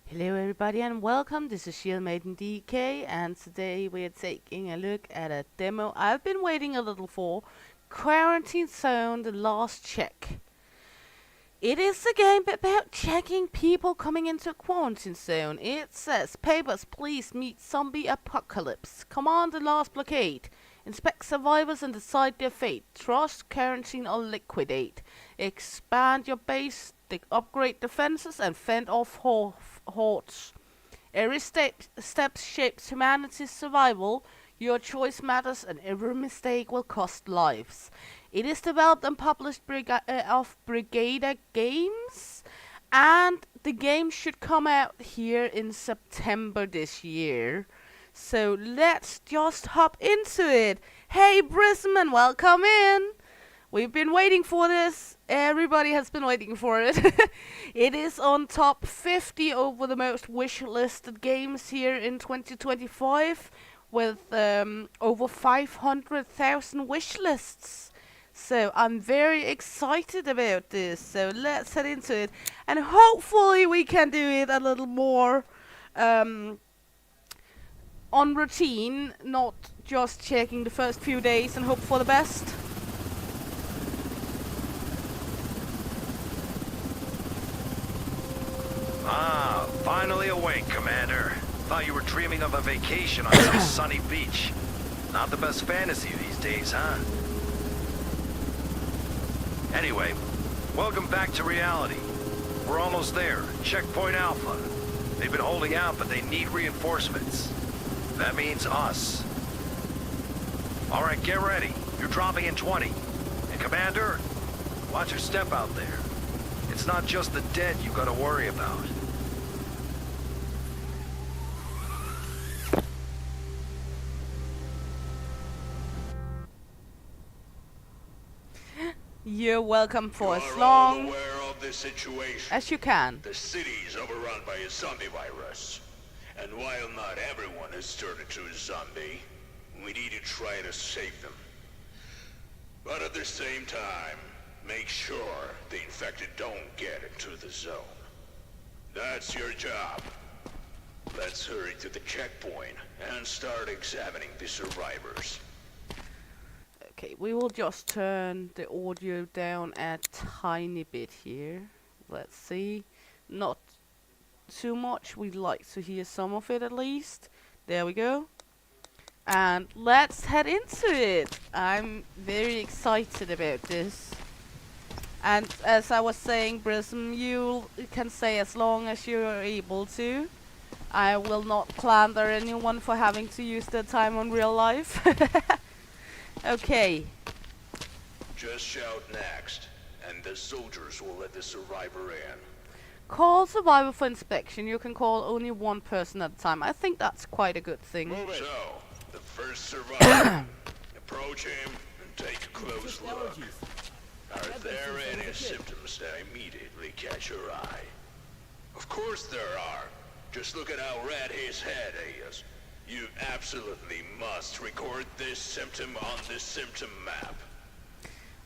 Hello everybody and welcome, this is Shield Maiden DK and today we are taking a look at a demo I've been waiting a little for, Quarantine Zone The Last Check. It is a game about checking people coming into a quarantine zone. It says, papers, please meet zombie apocalypse. Command the last blockade. Inspect survivors and decide their fate. Trust, quarantine or liquidate. Expand your base, upgrade defenses and fend off hordes. Every step shapes humanity's survival. Your choice matters and every mistake will cost lives. It is developed and published of Brigada Games, and the game should come out here in September this year. So let's just hop into it. Hey Brisman, welcome in. We've been waiting for this. Everybody has been waiting for it. It is on top 50 over the most wish-listed games here in 2025 with over 500,000 wish lists. So I'm very excited about this. So let's head into it. And hopefully we can do it a little more on routine, not just checking the first few days and hope for the best. Ah, finally awake, Commander. Thought you were dreaming of a vacation on some sunny beach. Not the best fantasy these days, huh? Anyway, welcome back to reality. We're almost there. Checkpoint Alpha. They've been holding out, but they need reinforcements. That means us. Alright, get ready. You're dropping in 20. And Commander, watch your step out there. It's not just the dead you gotta worry about. You're welcome for as long as you can. The city's overrun by a zombie virus. And while not everyone has turned into a zombie, we need to try to save them. But at the same time, make sure the infected don't get into the zone. That's your job. Let's hurry to the checkpoint and start examining the survivors. Okay, we will just turn the audio down a tiny bit here. Let's see. Not too much. We'd like to hear some of it at least. There we go. And let's head into it. I'm very excited about this. And as I was saying, Brism, you can say as long as you're able to. I will not slander anyone for having to use their time on real life. Okay. Just shout next, and the soldiers will let the survivor in. Call survivor for inspection. You can call only one person at a time. I think that's quite a good thing. So, the first survivor. Approach him and take a close look. Are there any symptoms that immediately catch your eye? Of course there are. Just look at how red his head is. You absolutely must record this symptom on the symptom map.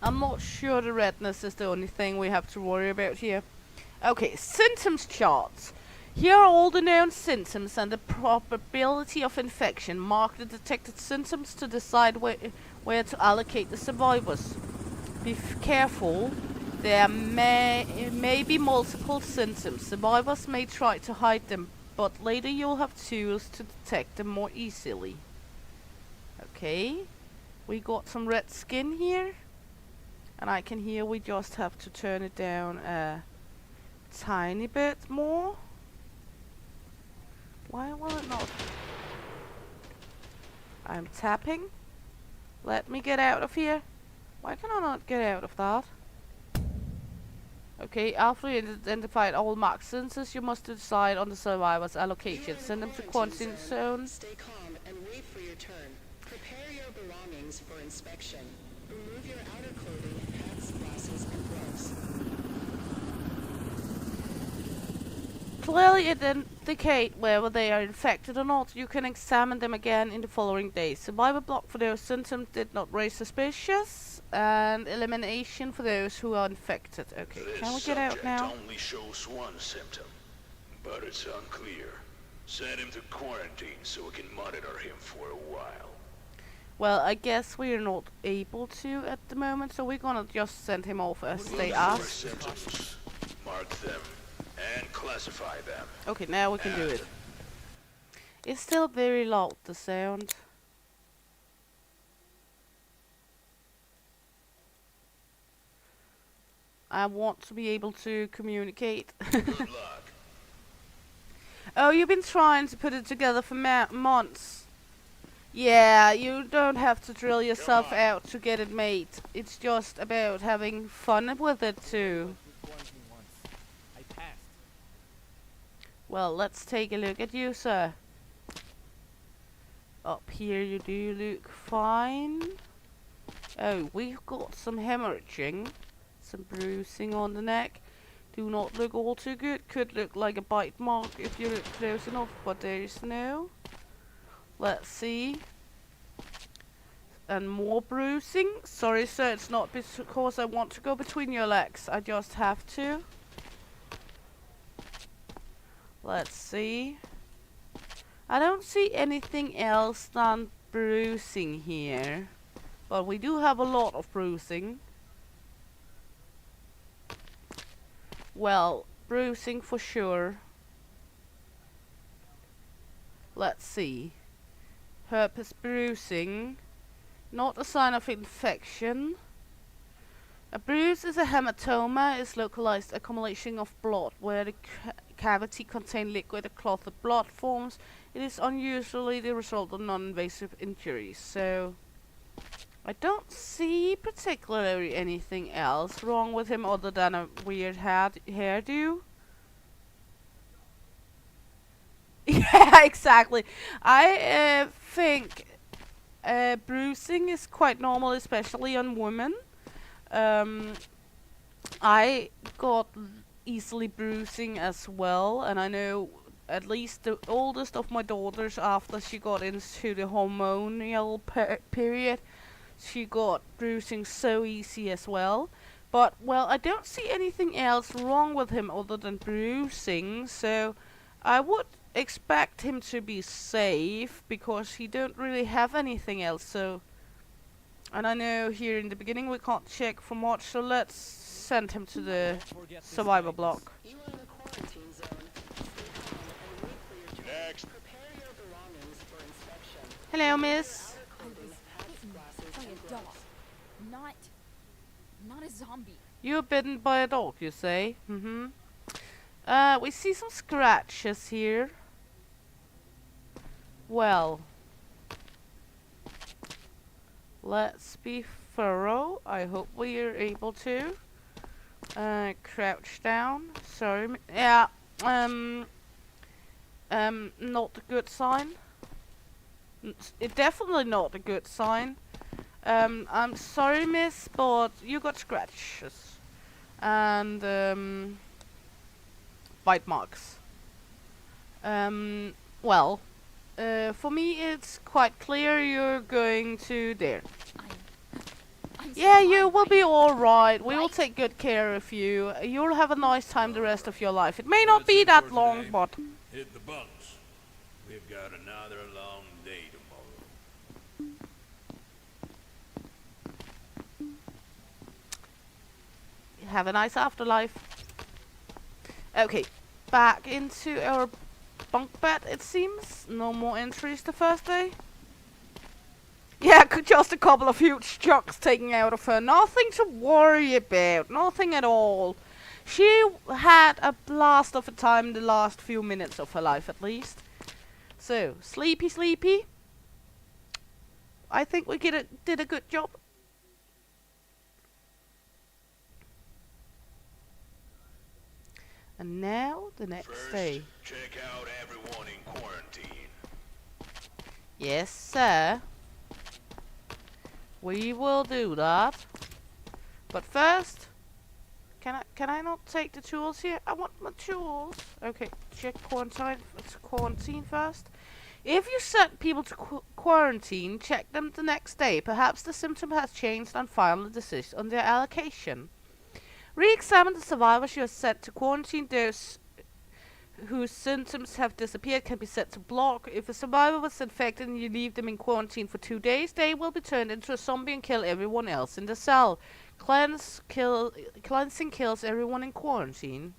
I'm not sure the redness is the only thing we have to worry about here. Okay, symptoms charts. Here are all the known symptoms and the probability of infection. Mark the detected symptoms to decide where to allocate the survivors. Be careful. There may be multiple symptoms. Survivors may try to hide them, but later you'll have tools to detect them more easily. Okay, we got some red skin here, and I can hear we just have to turn it down a tiny bit more. Why will it not? I'm tapping. Let me get out of here. Why can I not get out of that? Okay, after you identified all marked sensors, you must decide on the survivors' allocation. Send them to quarantine zone. Stay calm and wait for your turn. Prepare your belongings for inspection. Remove your outer clothing, hats, glasses, and gloves. Clearly indicate whether they are infected or not. You can examine them again in the following days. Survivor block for those symptoms did not raise suspicious, and elimination for those who are infected. Okay, This can we get out subject now? only shows one symptom. but it's unclear. Send him to quarantine so we can monitor him for a while. Well, I guess we're not able to at the moment, so we're gonna just send him off as they Look for asked. symptoms, mark them, and classify them. Okay, now we can do it. It's still very loud, the sound. I want to be able to communicate. Good luck. Oh, you've been trying to put it together for months. Yeah, you don't have to drill yourself out to get it made. It's just about having fun with it too. Well, let's take a look at you, sir. Up here you do look fine. Oh, we've got some hemorrhaging. Some bruising on the neck. Do not look all too good. Could look like a bite mark if you look close enough, but there is no. Let's see. And more bruising. Sorry, sir, it's not because I want to go between your legs. I just have to. Let's see. I don't see anything else than bruising here. But we do have a lot of bruising. Well, bruising for sure. Let's see. Herpes bruising. Not a sign of infection. A bruise is a hematoma, is localized accumulation of blood where the cavity contains liquid or clot of blood forms. It is unusually the result of non-invasive injuries. So I don't see particularly anything else wrong with him other than a weird hairdo. Yeah, exactly. I think bruising is quite normal, especially on women. I got easily bruising as well, and I know at least the oldest of my daughters, after she got into the hormonal period, she got bruising so easy as well. But, well, I don't see anything else wrong with him other than bruising, so I would expect him to be safe, because he don't really have anything else, so... And I know here in the beginning we can't check for much, so let's send him to the survivor block. You are in a quarantine zone. Stay calm and wait for your turn. Next. Prepare your belongings for inspection. Hello, miss. Outer clothing, hats, glasses, by and a dog, gloves. not a zombie. You were bitten by a dog, you say? Mm-hmm. We see some scratches here. Well, let's be thorough. I hope we are able to. Crouch down. Sorry. Yeah. Not a good sign. It's definitely not a good sign. I'm sorry, miss, but you got scratches. And, bite marks. Well, for me it's quite clear you're going to there. I'm Yeah, so you fine, will right? be alright. We will Right? take good care of you. You'll have a nice time the rest of your life. It may not be that long, but... Hit the bunks. We've got another long day tomorrow. Have a nice afterlife. Okay, back into our bunk bed, it seems. No more entries the first day. Yeah, just a couple of huge chunks taken out of her. Nothing to worry about. Nothing at all. She had a blast of a time the last few minutes of her life, at least. So, sleepy. I think we did a good job. And now, the next First, day. check out everyone in quarantine. Yes, sir. We will do that. But first, can I not take the tools here? I want my tools. Okay, check quarantine first. If you sent people to quarantine, check them the next day. Perhaps the symptom has changed and finally desist on their allocation. Re-examine the survivors you have sent to quarantine, those whose symptoms have disappeared can be set to block. If a survivor was infected and you leave them in quarantine for 2 days, they will be turned into a zombie and kill everyone else in the cell. Cleansing kills everyone in quarantine.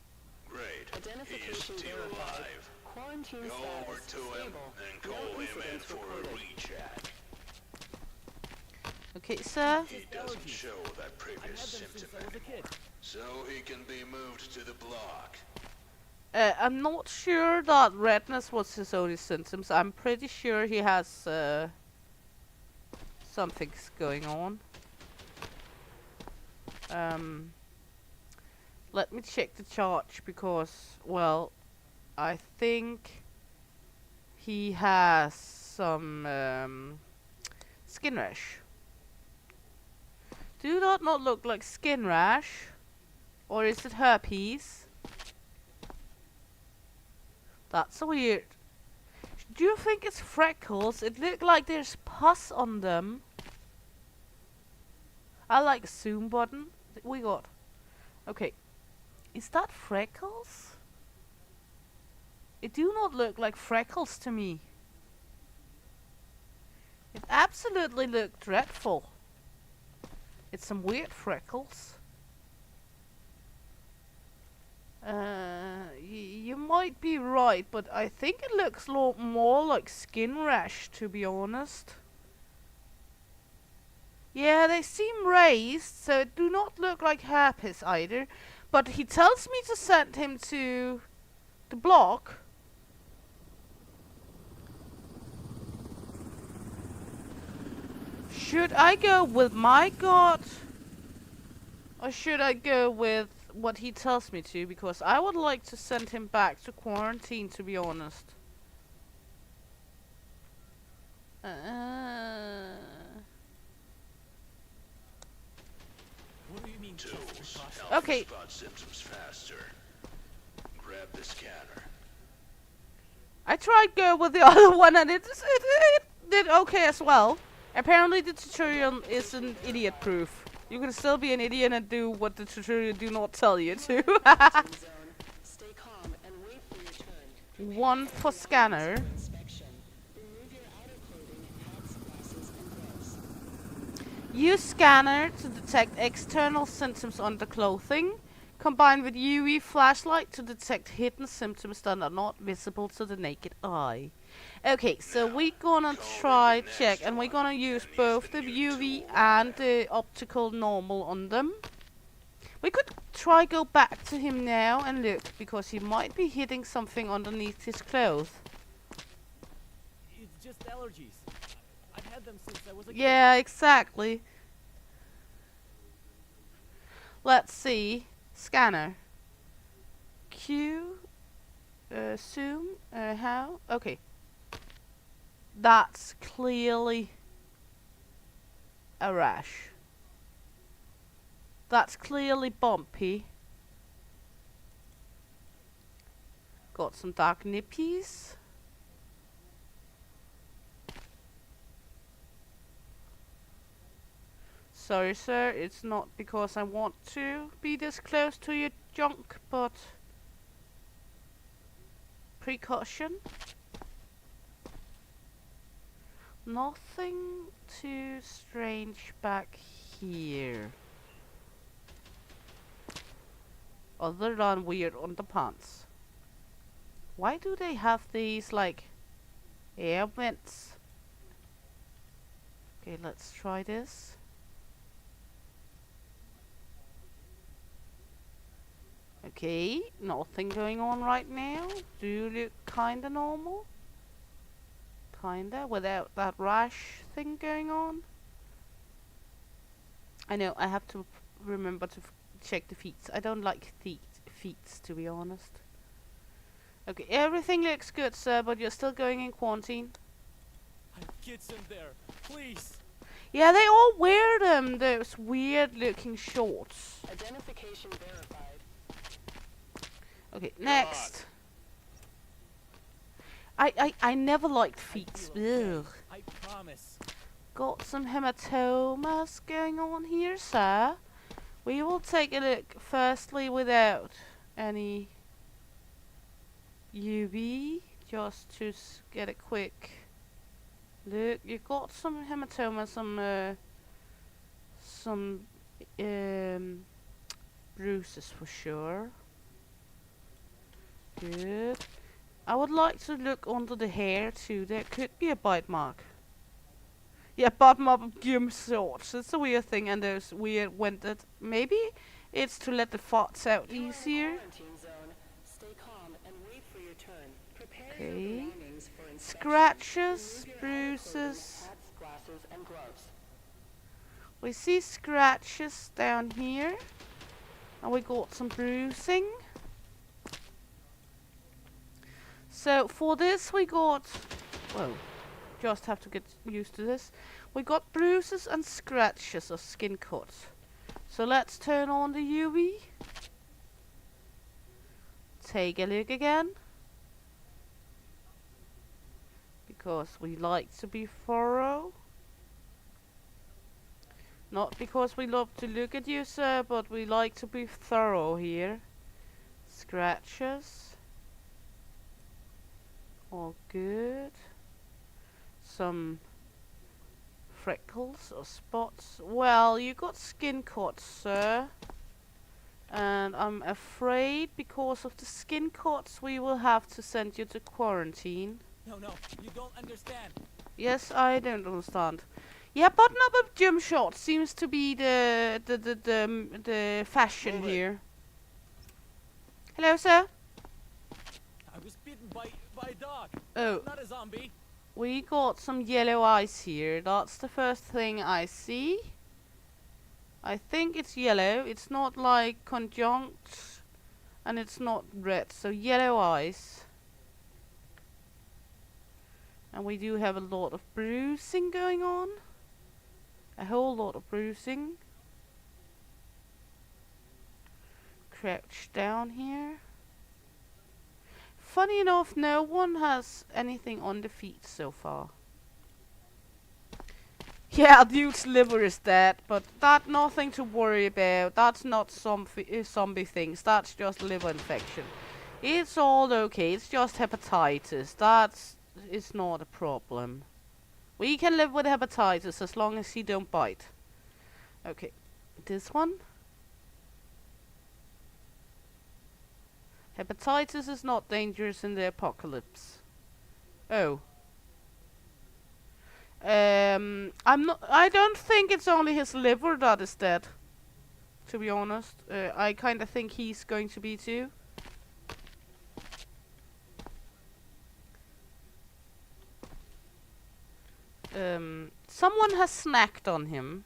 Great. He is Identification still verified. alive. Quarantine Go over status to him stable. and No call him in incidents for a reported. rechat. Okay, sir. He doesn't show that previous symptom anymore, so he can be moved to the block. I'm not sure that redness was his only symptoms. I'm pretty sure he has something's going on. Let me check the charge because, well, I think he has some skin rash. Do that not look like skin rash? Or is it herpes? That's weird. Do you think it's freckles? It looked like there's pus on them. I like zoom button. We got. Okay. Is that freckles? It do not look like freckles to me. It absolutely looked dreadful. It's some weird freckles. You might be right, but I think it looks a lot more like skin rash, to be honest. Yeah, they seem raised, so it do not look like herpes either. But he tells me to send him to the block. Should I go with my god? Or should I go with what he tells me to? Because I would like to send him back to quarantine, to be honest. What do you mean? Tools. Okay. Spot symptoms faster. Grab the scanner. I tried go with the other one and it did okay as well. Apparently the tutorial isn't idiot proof. You can still be an idiot and do what the tutorial do not tell you to. Zone. Stay calm and wait for your turn. One for scanner. Inspection. Remove your outer clothing, hats, glasses, and gloves. Use scanner to detect external symptoms on the clothing. Combined with UV flashlight to detect hidden symptoms that are not visible to the naked eye. Okay, so we're gonna try check, and we're gonna use both the UV and the optical normal on them. We could try go back to him now and look, because he might be hitting something underneath his clothes. It's just allergies. I've had them since I was a kid. Yeah, exactly. Let's see. Scanner. Q. Zoom. How? Okay. That's clearly a rash. That's clearly bumpy. Got some dark nippies. Sorry, sir, it's not because I want to be this close to your junk, but precaution. Nothing too strange back here. Other than weird underpants. Why do they have these, like, air vents? Okay, let's try this. Okay, nothing going on right now. Do you look kinda normal? Kinda, without that rash thing going on. I know, I have to remember to check the feet. I don't like feet, to be honest. Okay, everything looks good, sir, but you're still going in quarantine. I have kids in there. Please. Yeah, they all wear them, those weird looking shorts. Identification verified. Okay, next. I never liked feet. Ugh. I promise. Got some hematomas going on here, sir. We will take a look firstly without any UV just to get a quick look. You got some hematoma, some bruises for sure. Good. I would like to look under the hair too. There could be a bite mark. Yeah, bottom up of gym shorts. It's a weird thing, and there's weird wented. Maybe it's to let the farts out You're in a easier. quarantine zone. Stay calm and wait for your turn. Prepare your Okay. belongings for inspection. Scratches, Remove your outer bruises. clothing, hats, glasses, and gloves. We see scratches down here. And we got some bruising. So for this we got, whoa, just have to get used to this. We got bruises and scratches or skin cuts. So let's turn on the UV. Take a look again. Because we like to be thorough. Not because we love to look at you, sir, but we like to be thorough here. Scratches. All good. Some freckles or spots. Well, you got skin cuts, sir. And I'm afraid because of the skin cuts we will have to send you to quarantine. No, you don't understand. Yes, I don't understand. Yeah, button up of gym shorts seems to be the fashion Move it. here. Hello, sir. I was bitten by a dog. Oh, Not a zombie. we got some yellow eyes here. That's the first thing I see. I think it's yellow. It's not like conjunct, and it's not red. So yellow eyes. And we do have a lot of bruising going on. A whole lot of bruising. Crouch down here. Funny enough, no one has anything on the feet so far. Yeah, dude's liver is dead, but that's nothing to worry about. That's not zombie things. That's just liver infection. It's all okay. It's just hepatitis. It's not a problem. We can live with hepatitis as long as he don't bite. Okay, this one. Hepatitis is not dangerous in the apocalypse. Oh. I don't think it's only his liver that is dead. To be honest, I kind of think he's going to be too. Someone has snacked on him.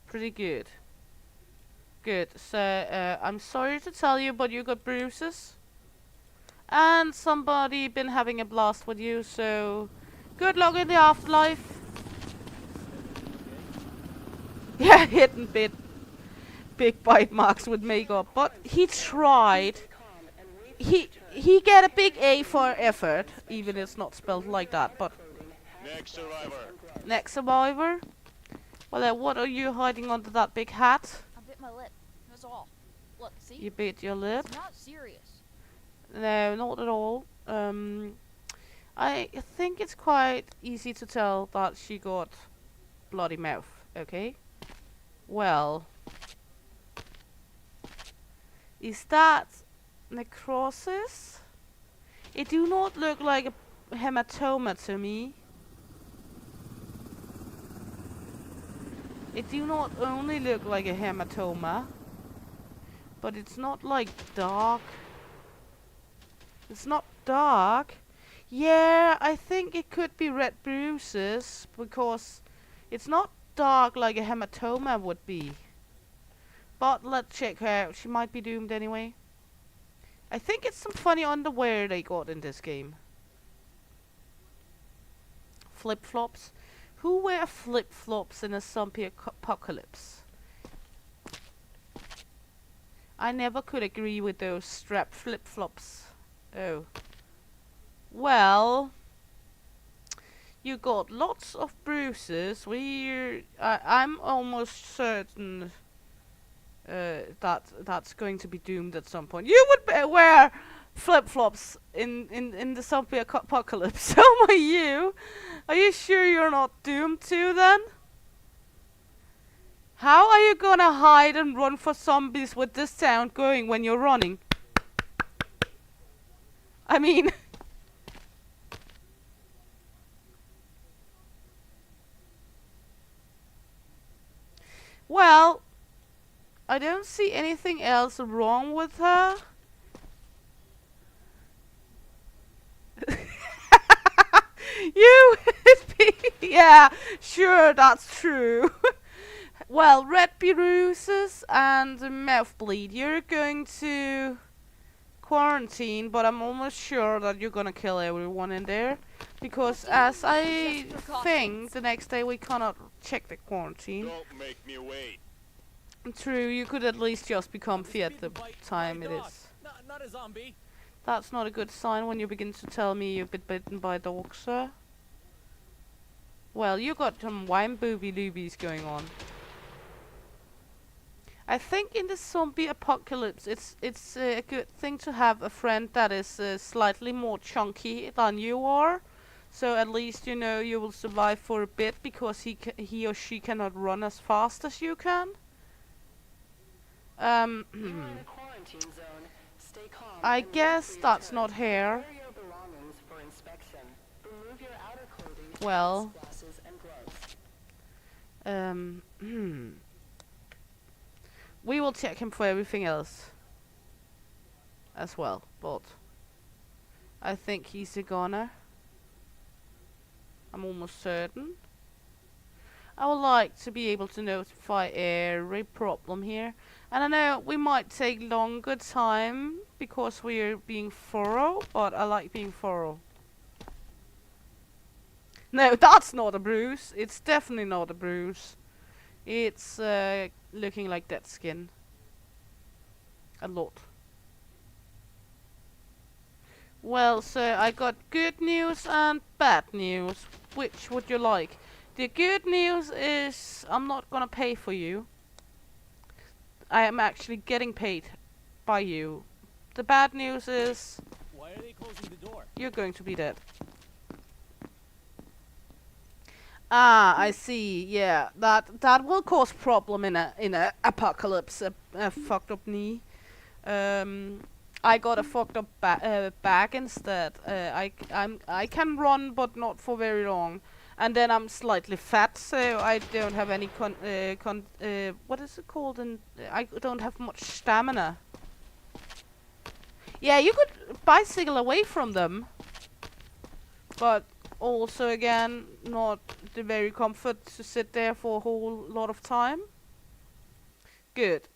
Pretty good. Good. So, I'm sorry to tell you, but you got bruises. And somebody been having a blast with you, so good luck in the afterlife. Yeah, hit and bit. Big bite marks with makeup. But he tried. Calm and wait for your turn. He get a big A for effort, even it's not spelled like that, but Clothing, hats, Next survivor. and gloves. next survivor. Well, what are you hiding under that big hat? I bit my lip. That's all. Look, see? You bit your lip? It's not serious. No, not at all. I think it's quite easy to tell that she got bloody mouth, okay? Well, is that necrosis? It do not look like a hematoma to me. It do not only look like a hematoma, but it's not like dark. It's not dark. Yeah, I think it could be red bruises because it's not dark like a hematoma would be. But let's check her out. She might be doomed anyway. I think it's some funny underwear they got in this game. Flip-flops. Who wear flip-flops in a zombie apocalypse? I never could agree with those strap flip-flops. Oh. Well, you got lots of bruises. I'm almost certain that's going to be doomed at some point. You would wear flip-flops in the zombie apocalypse. So are you. Are you sure you're not doomed to then? How are you gonna hide and run for zombies with this sound going when you're running? I mean... Well, I don't see anything else wrong with her. You, yeah, sure, that's true. Well, red bruises and mouth bleed. You're going to quarantine, but I'm almost sure that you're gonna kill everyone in there. Because as I think, the next day we cannot check the quarantine. Don't make me wait. True, you could at least just be I was comfy at the bitten by time a it dog. is. Not a zombie. That's not a good sign when you begin to tell me you've been bitten by a dog, sir. Well, you got some wine booby loobies going on. I think in the zombie apocalypse, it's a good thing to have a friend that is slightly more chunky than you are. So at least you know you will survive for a bit because he or she cannot run as fast as you can. You're in a quarantine zone. Stay calm. I and wait guess for your that's turn. not hair. Prepare your belongings for inspection. Remove your outer clothing, Well. hats, glasses, and gloves. We will check him for everything else as well, but I think he's a goner. I'm almost certain. I would like to be able to notify every problem here. And I know we might take longer time because we're being thorough, but I like being thorough. No, that's not a bruise. It's definitely not a bruise. It's looking like dead skin. A lot. Well, sir, I got good news and bad news. Which would you like? The good news is I'm not gonna pay for you. I am actually getting paid by you. The bad news is Why are they closing the door? you're going to be dead. Ah, I see. Yeah, that will cause problem in a apocalypse. A fucked up knee. I got a fucked up back instead. I can run, but not for very long. And then I'm slightly fat, so I don't have any what is it called? And I don't have much stamina. Yeah, you could bicycle away from them, but also again, not the very comfort to sit there for a whole lot of time. Good.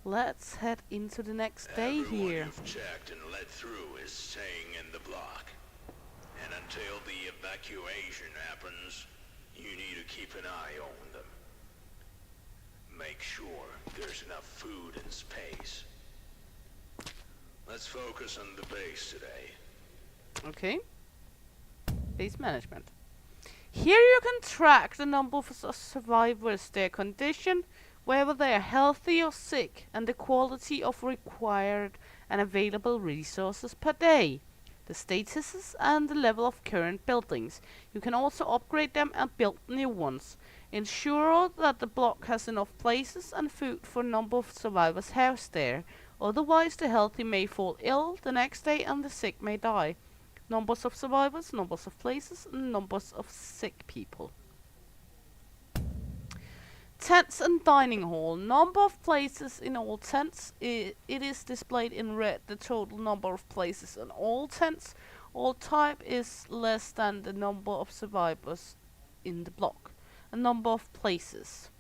Let's head into the next day Everyone here. you've checked and let through is staying in the block. And until the evacuation happens, you need to keep an eye on them. Make sure there's enough food and space. Let's focus on the base today. Okay. Base management. Here you can track the number of survivors, their condition, whether they are healthy or sick, and the quality of required and available resources per day, the statuses and the level of current buildings. You can also upgrade them and build new ones. Ensure that the block has enough places and food for a number of survivors housed there. Otherwise, the healthy may fall ill the next day and the sick may die. Numbers of survivors, numbers of places, and numbers of sick people. Tents and dining hall. Number of places in all tents. It is displayed in red. The total number of places in all tents. All type is less than the number of survivors in the block. A number of places.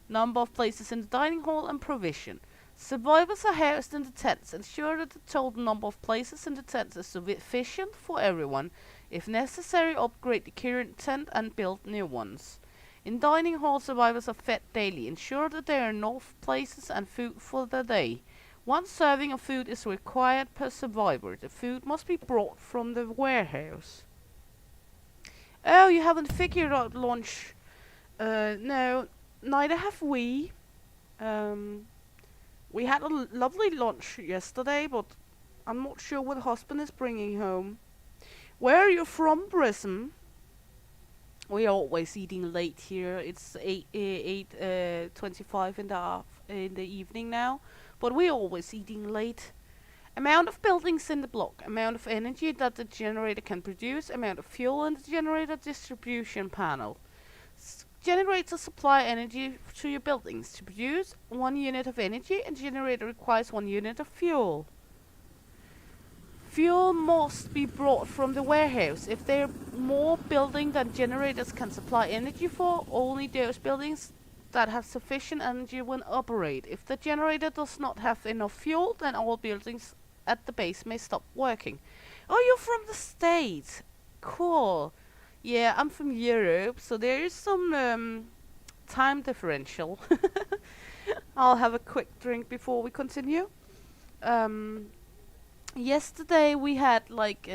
Number of places in the dining hall and provision. Survivors are housed in the tents. Ensure that the total number of places in the tents is sufficient for everyone. If necessary, upgrade the current tent and build new ones. In dining hall, survivors are fed daily. Ensure that there are enough places and food for the day. One serving of food is required per survivor. The food must be brought from the warehouse. Oh, you haven't figured out lunch. No, neither have we. We had a lovely lunch yesterday, but I'm not sure what husband is bringing home. Where are you from, Brism? We are always eating late here. It's 8:25 in the evening now, but we're always eating late. Amount of buildings in the block, amount of energy that the generator can produce, amount of fuel in the generator distribution panel. Generators supply energy to your buildings. To produce 1 unit of energy, a generator requires 1 unit of fuel. Fuel must be brought from the warehouse. If there are more buildings than generators can supply energy for, only those buildings that have sufficient energy will operate. If the generator does not have enough fuel, then all buildings at the base may stop working. Oh, you're from the States. Cool. Yeah, I'm from Europe, so there is some time differential. I'll have a quick drink before we continue. Yesterday we had like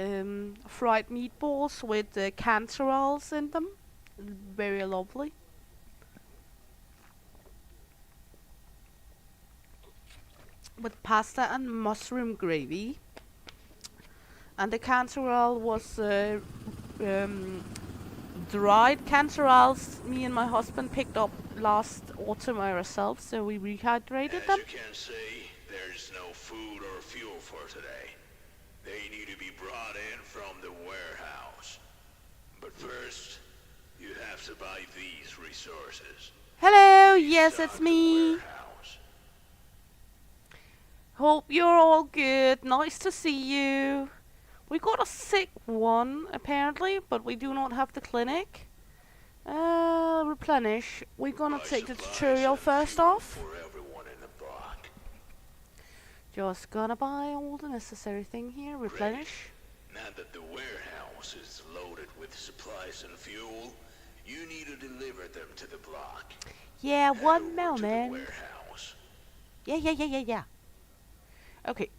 fried meatballs with canterols in them. Very lovely. With pasta and mushroom gravy. And the canterole was dried canteroles me and my husband picked up last autumn ourselves, so we rehydrated them. As you can see, there's no food or fuel for today. They need to be brought in from the warehouse. But first, you have to buy these resources. Hello, yes, it's Stock the me. warehouse. Hope you're all good. Nice to see you. We got a sick one, apparently, but we do not have the clinic. Replenish. We're gonna Buy take the supplies tutorial and first fuel off. for everyone in the block. Just gonna buy all the necessary thing here. Replenish. Now that the warehouse is loaded with supplies and fuel, you need to deliver them to the block. Yeah, Head one over to the moment. warehouse. Yeah. Okay.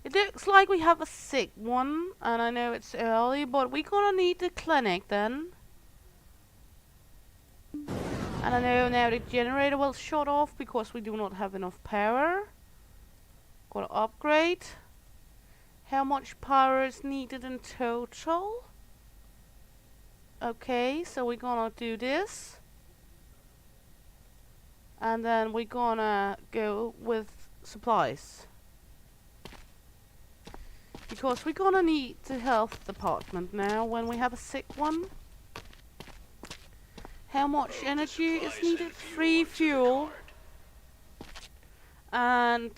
It looks like we have a sick one, and I know it's early, but we're gonna need the clinic then. And I know now the generator will shut off because we do not have enough power. Gotta upgrade. How much power is needed in total? Okay, so we're gonna do this. And then we're gonna go with supplies. Because we're gonna need the health department now when we have a sick one. How much Load the energy is supplies needed? and fuel 3 onto the fuel cart. and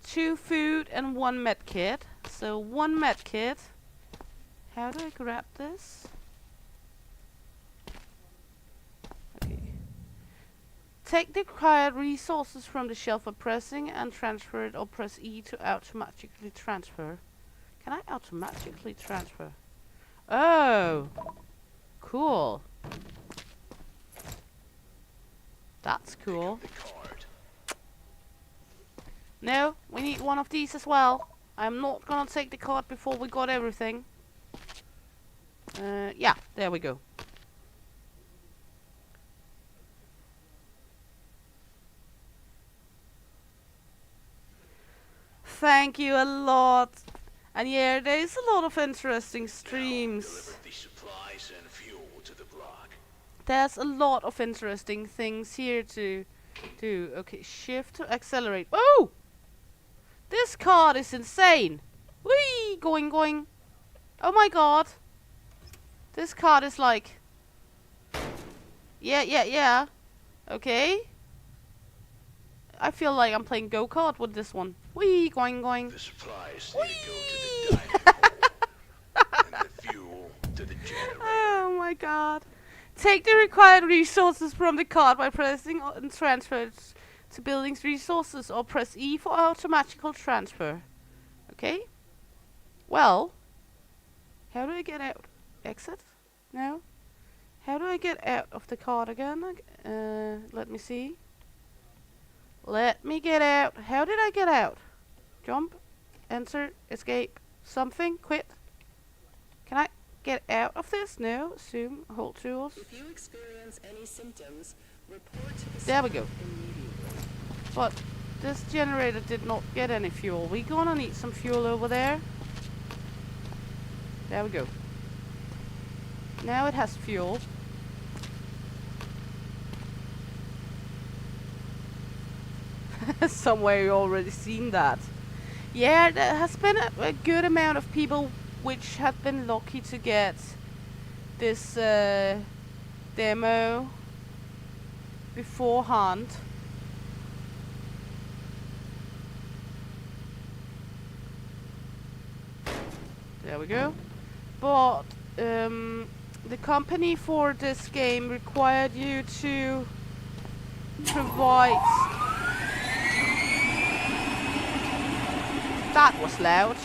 2 food and 1 med kit. So 1 med kit. How do I grab this? Okay. Take the required resources from the shelf by pressing and transfer it, or press E to automatically transfer. Can I automatically transfer? Oh! Cool. That's cool. Pick up the card. No, we need one of these as well. I'm not gonna take the card before we got everything. Yeah, there we go. Thank you a lot. And yeah, there's a lot of interesting streams. Deliver the supplies and fuel to the block. There's a lot of interesting things here to do. Okay, shift to accelerate. Oh! This card is insane. Whee! Going. Oh my god. This card is like... Yeah. Okay. I feel like I'm playing go-kart with this one. Whee! Going. The supplies need to go to the diving hole. And the fuel to the generator. Oh my god. Take the required resources from the card by pressing and transfer it to buildings resources, or press E for automatical transfer. Okay? Well, how do I get out? Exit? No? How do I get out of the card again? Let me see. Let me get out. How did I get out? Jump, enter, escape, something, quit. Can I get out of this? No. Zoom, hold tools. If you experience any symptoms, report to the There we staff go. immediately. But this generator did not get any fuel. We gonna need some fuel over there. There we go. Now it has fuel. Somewhere you already seen that. Yeah, there has been a good amount of people which have been lucky to get this demo beforehand. There we go. But the company for this game required you to provide. That was loud.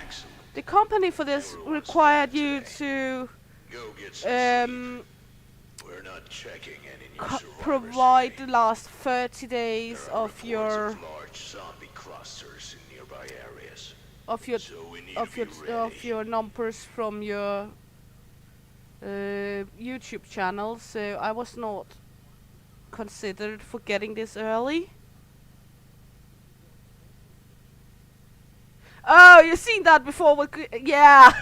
Excellent. The company for this required you to Go get some sleep. We're not checking any new survivors provide today. the last 30 days There are of reports your of large zombie clusters in nearby areas. of your So we need of to your be ready. of your numbers from your YouTube channel. So I was not considered for getting this early. Oh, you seen that before? Yeah.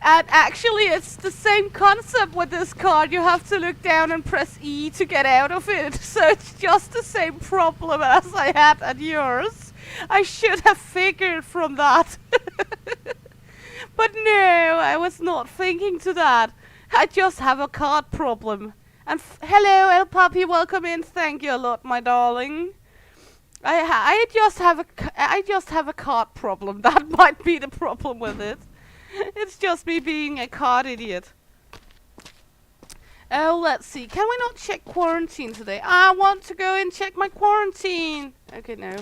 And actually, it's the same concept with this card. You have to look down and press E to get out of it. So it's just the same problem as I had at yours. I should have figured from that. But no, I was not thinking to that. I just have a card problem. And hello, El Papi, welcome in. Thank you a lot, my darling. I just have a card problem. That might be the problem with it. It's just me being a card idiot. Oh, let's see. Can we not check quarantine today? I want to go and check my quarantine. Okay, no.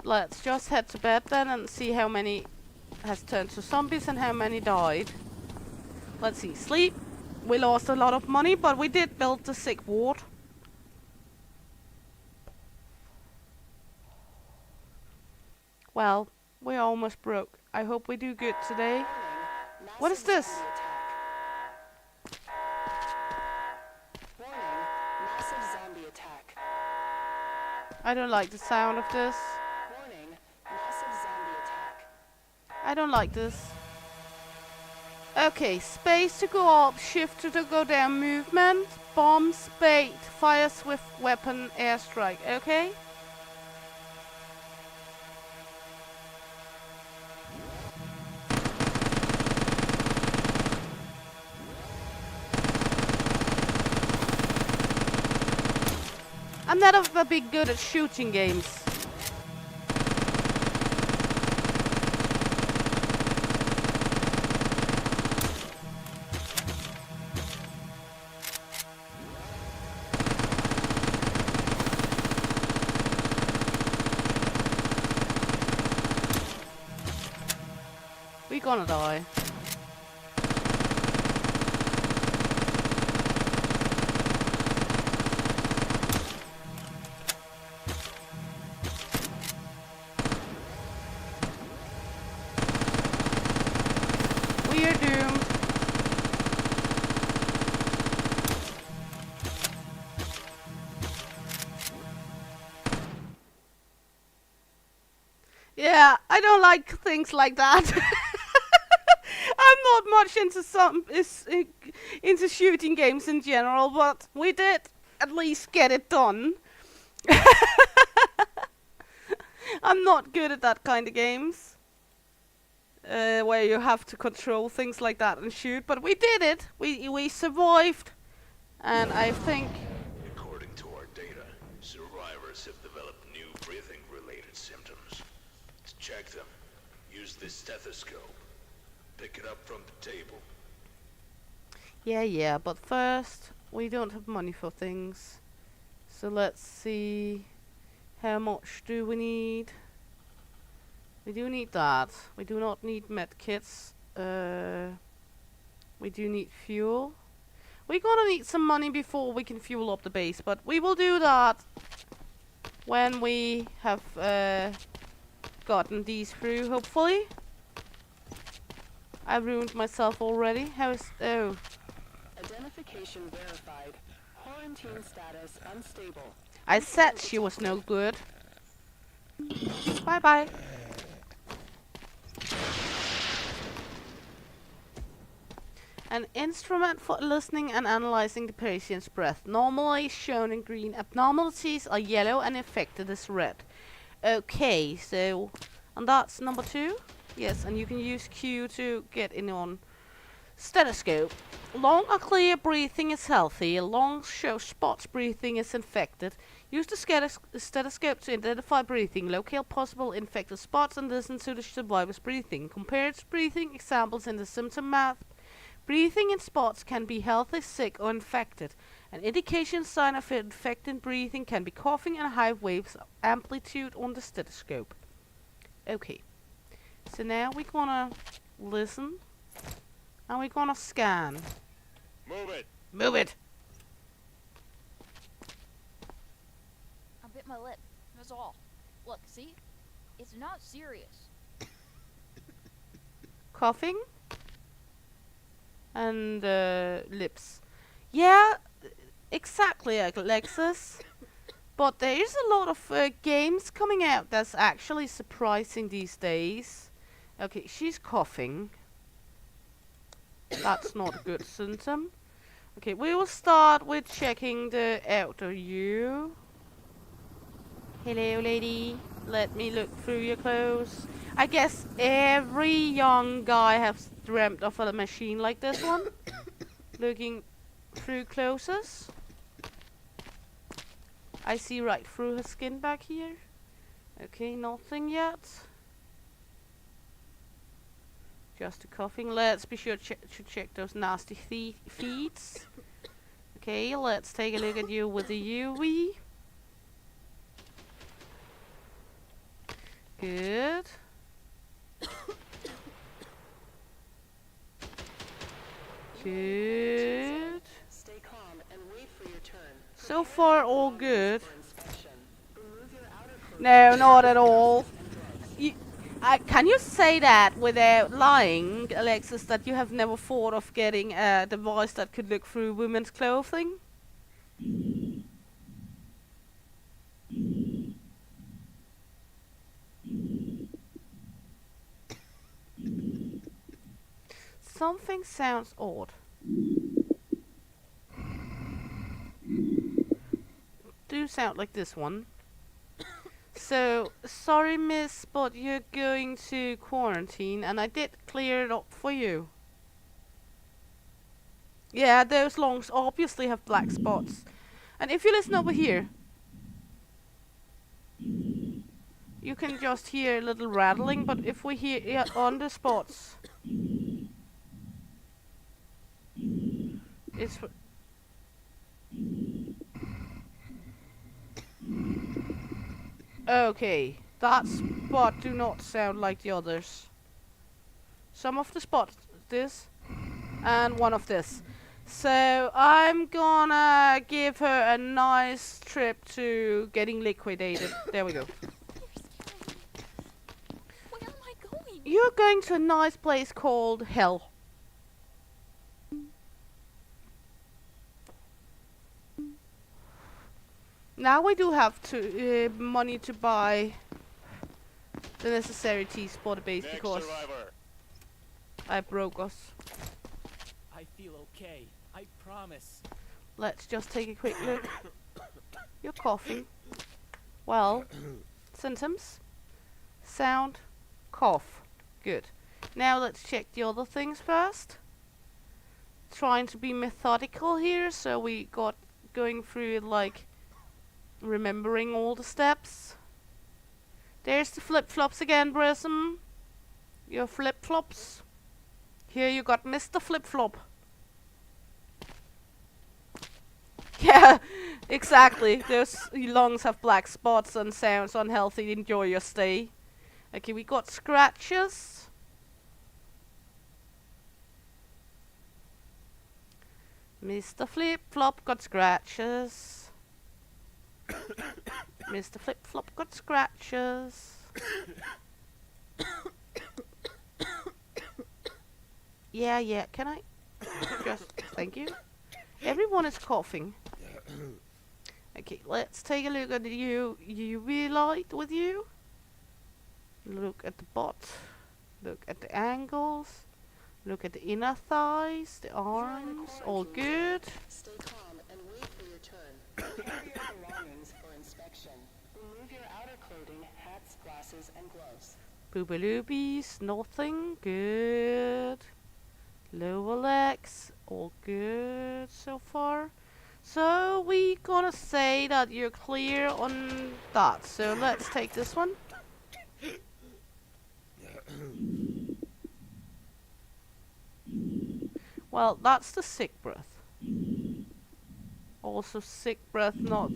Let's just head to bed then and see how many has turned to zombies and how many died. Let's see. Sleep. We lost a lot of money, but we did build the sick ward. Well, we're almost broke. I hope we do good today. What is this? Warning, massive zombie attack. I don't like the sound of this. Warning, massive zombie attack. I don't like this. Okay, space to go up, shift to go down, movement, bombs, bait, fire swift weapon, airstrike, okay? I'm not a big good at shooting games. We're gonna die. We are doomed. Yeah, I don't like things like that. I'm not much into shooting games in general, but we did at least get it done. I'm not good at that kind of games. Where you have to control things like that and shoot, but we did it. We survived, and I think According to our data, survivors have developed new breathing-related symptoms. To check them, use this stethoscope. Pick it up from the table. yeah, but first we don't have money for things, so let's see how much do we need. We do need that. We do not need medkits. We do need fuel. We're gonna need some money before we can fuel up the base, but we will do that when we have gotten these through, hopefully. I ruined myself already. How is... Oh. Identification verified. Quarantine status unstable. I said she was no good. Bye bye. An instrument for listening and analyzing the patient's breath. Normally shown in green. Abnormalities are yellow and affected is red. Okay, so... And that's number 2. Yes, and you can use Q to get in on stethoscope. Long or clear breathing is healthy. Long show spots breathing is infected. Use the stethoscope to identify breathing, locate possible infected spots, and listen to the survivor's breathing. Compared to breathing examples in the symptom map, breathing in spots can be healthy, sick, or infected. An indication sign of infected breathing can be coughing and high waves of amplitude on the stethoscope. Okay, so now we're gonna listen and we're gonna scan. Move it. Move it! I bit my lip. That's all. Look, see? It's not serious. Coughing and lips. Yeah, exactly, Alexis. But there is a lot of games coming out that's actually surprising these days. Okay, she's coughing. That's not a good symptom. Okay, we will start with checking the outer view. Hello, lady. Let me look through your clothes. I guess every young guy has dreamt of a machine like this one. Looking through clothes. I see right through her skin back here. Okay, nothing yet. Just a coughing. Let's be sure to check those nasty feet. Okay, let's take a look at you with the UV. Good. Good. Stay calm and wait for your turn. So far, all good. For inspection. Remove your outer clothing. No, not at all. Can you say that without lying, Alexis, that you have never thought of getting a device that could look through women's clothing? Something sounds odd. Do sound like this one. So, sorry miss, but you're going to quarantine, and I did clear it up for you. Yeah, those lungs obviously have black spots. And if you listen over here, you can just hear a little rattling, but if we hear on the spots, it's... Okay, that spot do not sound like the others. Some of the spots this, and one of this. So I'm gonna give her a nice trip to getting liquidated. There we go. Where am I going? You're going to a nice place called Hell. Now we do have to money to buy the necessary teas for the base because survivor. I broke us. I feel okay. I promise. Let's just take a quick look. You're coughing. Well, symptoms, sound, cough. Good. Now let's check the other things first. Trying to be methodical here, so we got going through it like remembering all the steps. There's the flip-flops again, Brism. Your flip-flops. Here you got Mr. Flip-flop. Yeah, exactly. Those lungs have black spots and sounds unhealthy. Enjoy your stay. Okay, we got scratches. Mr. Flip-flop got scratches. Mr. Flip-flop got scratches. Yeah, can I just... Thank you. Everyone is coughing. Okay, let's take a look at the UV light with you. Look at the butt. Look at the ankles. Look at the inner thighs, the arms. All good. Stay calm and wait for your turn. Prepare your belongings for inspection. Remove your outer clothing, hats, glasses, and gloves. Boobaloobies, nothing. Good. Lower legs, all good so far. So we gonna say that you're clear on that. So let's take this one. Well, that's the sick breath. Also sick breath, not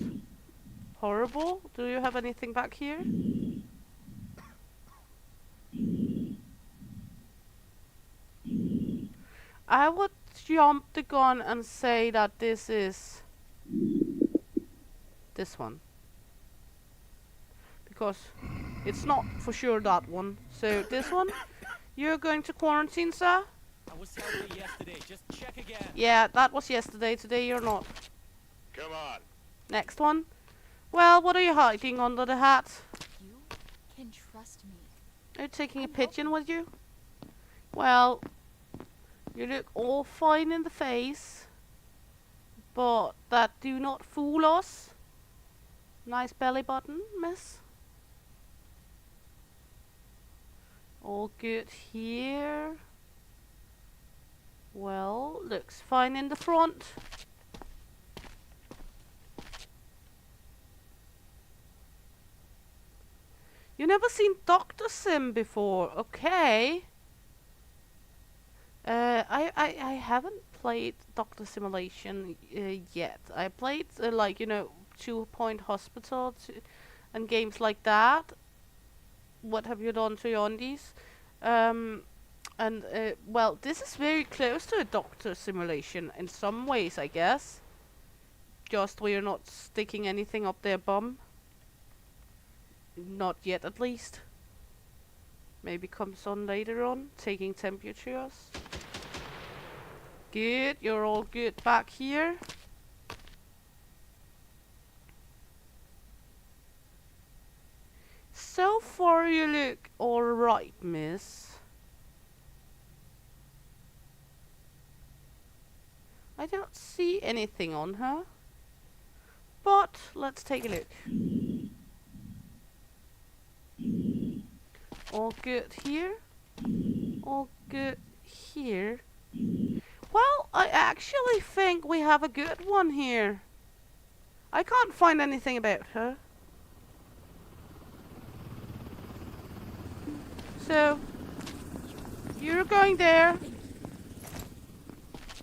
horrible. Do you have anything back here? I would jump the gun and say that this is this one. Because it's not for sure that one. So this one, you're going to quarantine, sir? I was healthy yesterday. Just check again. Yeah, that was yesterday. Today you're not. Come on. Next one. Well, what are you hiding under the hat? You can trust me. Are you taking a I'm pigeon with you? Well, you look all fine in the face, but that do not fool us. Nice belly button, miss. All good here. Well, looks fine in the front. You never seen Dr. Sim before, okay. I haven't played Doctor Simulation yet. I played like, you know, 2 Point Hospital and games like that. What have you done to Yondies? Well, this is very close to a Doctor Simulation in some ways, I guess. Just where you're not sticking anything up their bum. Not yet, at least. Maybe comes on later on, taking temperatures. Good, you're all good back here. So far you look alright, miss. I don't see anything on her. But let's take a look. All good here. All good here. Well, I actually think we have a good one here. I can't find anything about her. So, you're going there.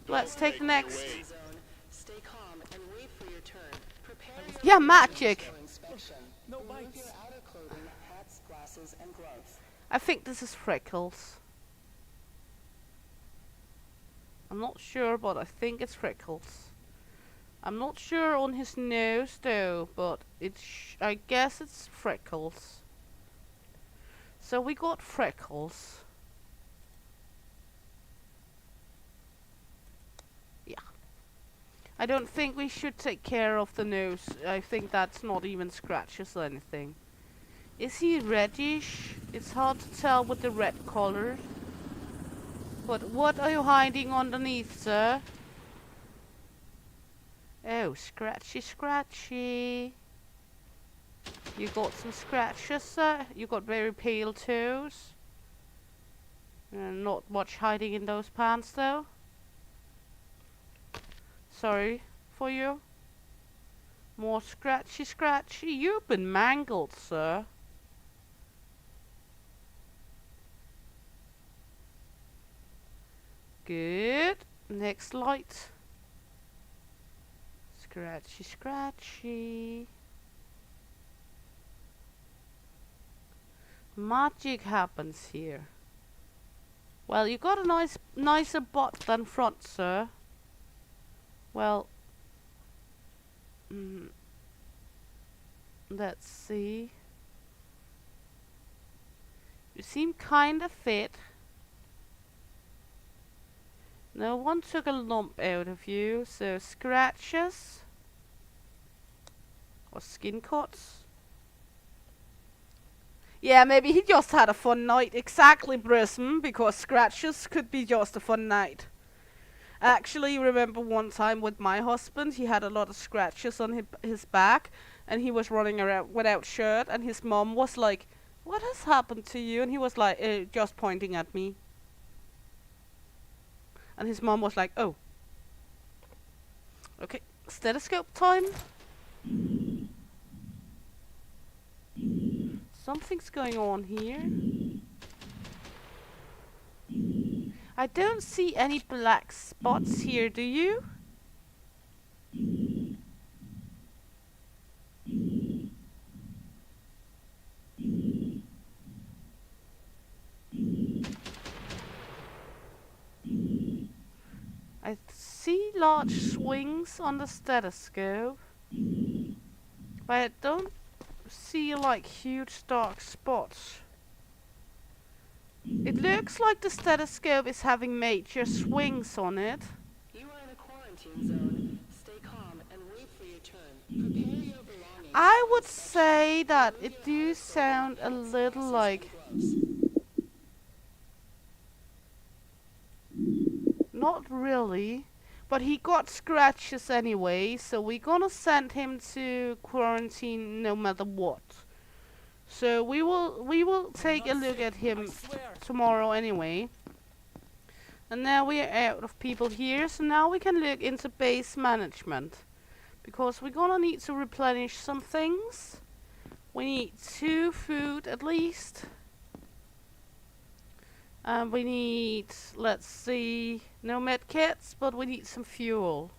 Let's take the next. Zone. Stay calm and wait for your turn. Prepare your Yeah, belongings magic. for inspection. No Remove bites. your outer clothing, hats, glasses, and gloves. I think this is Freckles. I'm not sure, but I think it's Freckles. I'm not sure on his nose though, but I guess it's Freckles. So we got Freckles. Yeah. I don't think we should take care of the nose. I think that's not even scratches or anything. Is he reddish? It's hard to tell with the red color. But what are you hiding underneath, sir? Oh, scratchy, scratchy. You got some scratches, sir. You got very pale toes. Not much hiding in those pants, though. Sorry for you. More scratchy, scratchy. You've been mangled, sir. Good. Next light. Scratchy, scratchy. Magic happens here. Well, you got a nicer butt than front, sir. Well, let's see. You seem kinda fit. No one took a lump out of you, so scratches. Or skin cuts. Yeah, maybe he just had a fun night. Exactly, Brism, because scratches could be just a fun night. I actually remember one time with my husband, he had a lot of scratches on his back, and he was running around without shirt, and his mom was like, "What has happened to you?" And he was like, just pointing at me. And his mom was like, "Oh. Okay, stethoscope time." Something's going on here. I don't see any black spots here, do you? I see large swings on the stethoscope, but I don't see like huge dark spots. It looks like the stethoscope is having major swings on it. You are in a quarantine zone. Stay calm and wait for your turn. Prepare your belongings. I would say that it do sound a little like... Not really. But he got scratches anyway, so we're gonna send him to quarantine no matter what. So we will take a look at him tomorrow anyway. And now we are out of people here, so now we can look into base management. Because we're gonna need to replenish some things. We need 2 food at least. And we need, let's see, no med kits, but we need some fuel.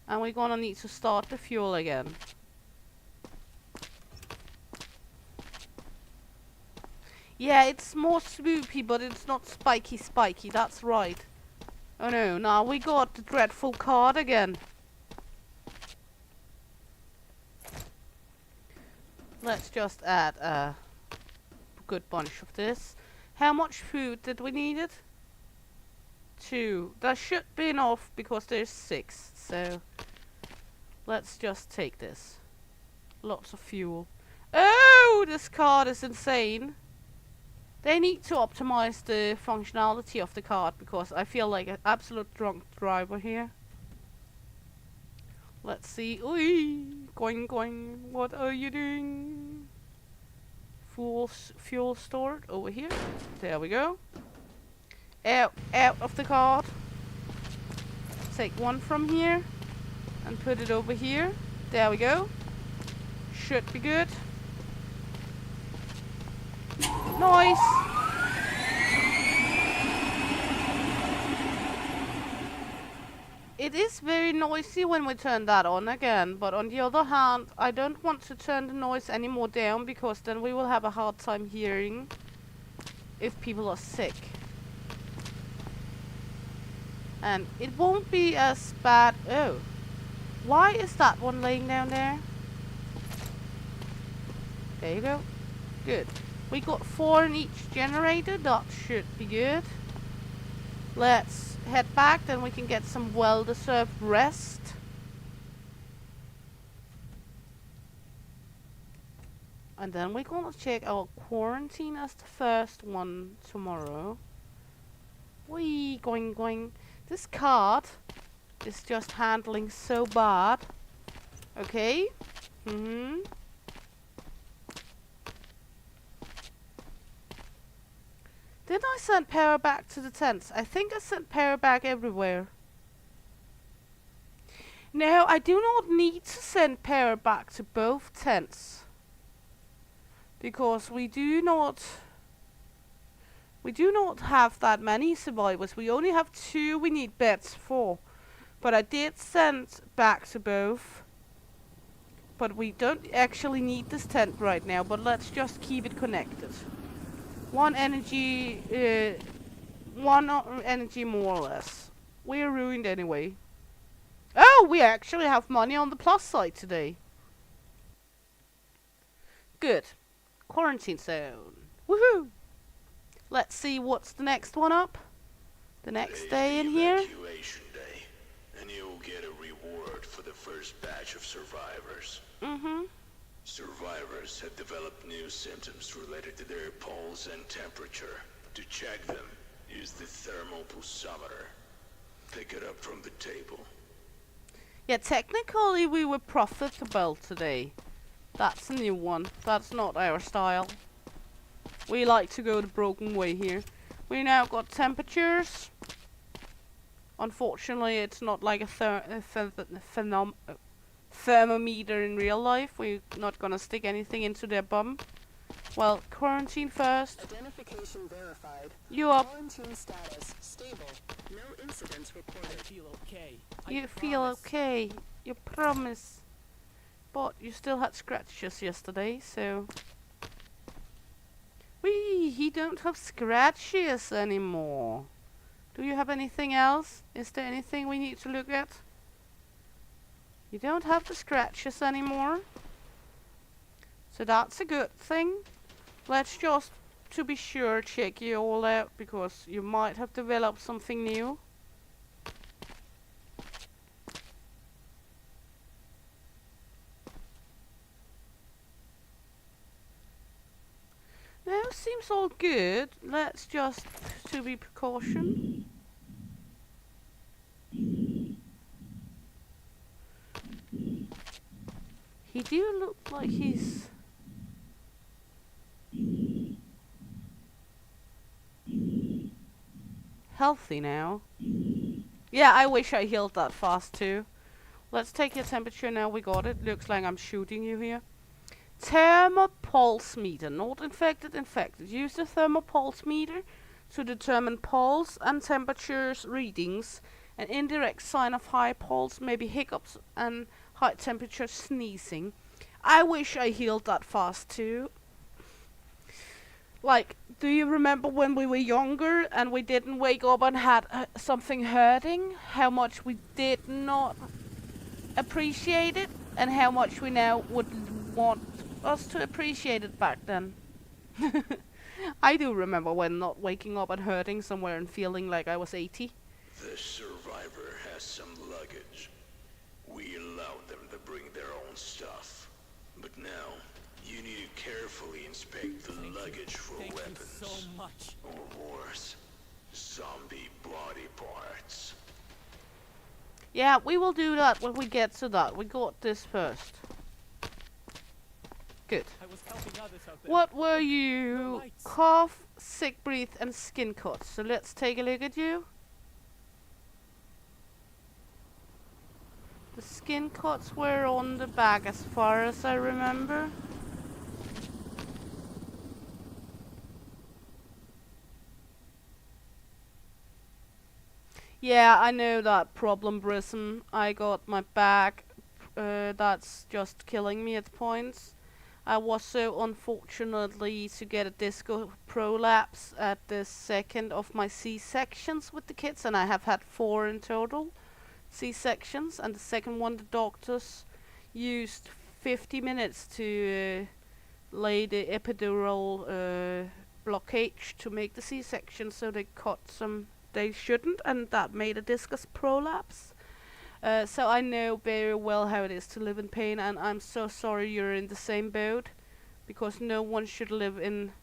And we're gonna need to start the fuel again. Yeah, it's more swoopy, but it's not spiky, that's right. Oh no, now we got the dreadful card again. Let's just add a good bunch of this. How much food did we need it? 2. That should be enough because there's 6, so let's just take this. Lots of fuel. Oh, this card is insane. They need to optimize the functionality of the card because I feel like an absolute drunk driver here. Let's see. Oi, going, going. What are you doing? Fuel stored over here. There we go. Out of the card. Take 1 from here and put it over here. There we go. Should be good. Nice. It is very noisy when we turn that on again, but on the other hand, I don't want to turn the noise any more down because then we will have a hard time hearing if people are sick. And it won't be as bad. Oh, why is that one laying down there? There you go. Good. We got 4 in each generator. That should be good. Let's head back, then we can get some well-deserved rest. And then we're gonna check our quarantine as the first one tomorrow. Wee, going, going. This card is just handling so bad. Okay. Did I send power back to the tents? I think I sent power back everywhere. No, I do not need to send power back to both tents. Because we do not have that many survivors. We only have 2 we need beds for. But I did send back to both. But we don't actually need this tent right now. But let's just keep it connected. 1 energy, 1 energy more or less. We're ruined anyway. Oh, we actually have money on the plus side today. Good. Quarantine zone. Woohoo! Let's see what's the next one up. The next day in here. Evacuation day, and you'll get a reward for the first batch of survivors. Mm-hmm. Survivors have developed new symptoms related to their pulse and temperature. To check them, use the thermal pulsometer. Pick it up from the table. Yeah, technically we were profitable today. That's a new one. That's not our style. We like to go the broken way here. We now got temperatures. Unfortunately, it's not like a thermometer in real life. We're not gonna stick anything into their bum. Well, quarantine first. Identification verified. You up? Quarantine status stable. No incidents I reported. feel okay. I You feel promise. okay. You promise. But you still had scratches yesterday, so... he don't have scratches anymore. Do you have anything else? Is there anything we need to look at? You don't have the scratches anymore. So that's a good thing. Let's just, to be sure, check you all out, because you might have developed something new. Now seems all good. Let's just, to be precaution. He do look like he's... healthy now. Yeah, I wish I healed that fast too. Let's take your temperature now. We got it. Looks like I'm shooting you here. Thermopulse meter. Not infected, infected. Use the thermopulse meter to determine pulse and temperatures readings. An indirect sign of high pulse may be hiccups and high temperature sneezing. I wish I healed that fast too. Like, do you remember when we were younger and we didn't wake up and had something hurting? How much we did not appreciate it, and how much we now would want us to appreciate it back then. I do remember when not waking up and hurting somewhere and feeling like I was 80. The survivor has some luggage. We allowed them to bring their own stuff. But now, you need to carefully inspect the luggage for Thank weapons. you so much. Or worse, zombie body parts. Yeah, we will do that when we get to that. We got this first. Good. I was helping others out there. What were you? lights. Cough, sick breath, and skin cuts. So let's take a look at you. The skin cuts were on the back as far as I remember. Yeah, I know that problem, Brism. I got my back. That's just killing me at points. I was so unfortunately to get a disco prolapse at the second of my C-sections with the kids, and I have had 4 in total C-sections, and the second one the doctors used 50 minutes to lay the epidural blockade to make the C-section, so they cut some they shouldn't, and that made a discus prolapse. So I know very well how it is to live in pain, and I'm so sorry you're in the same boat, because no one should live in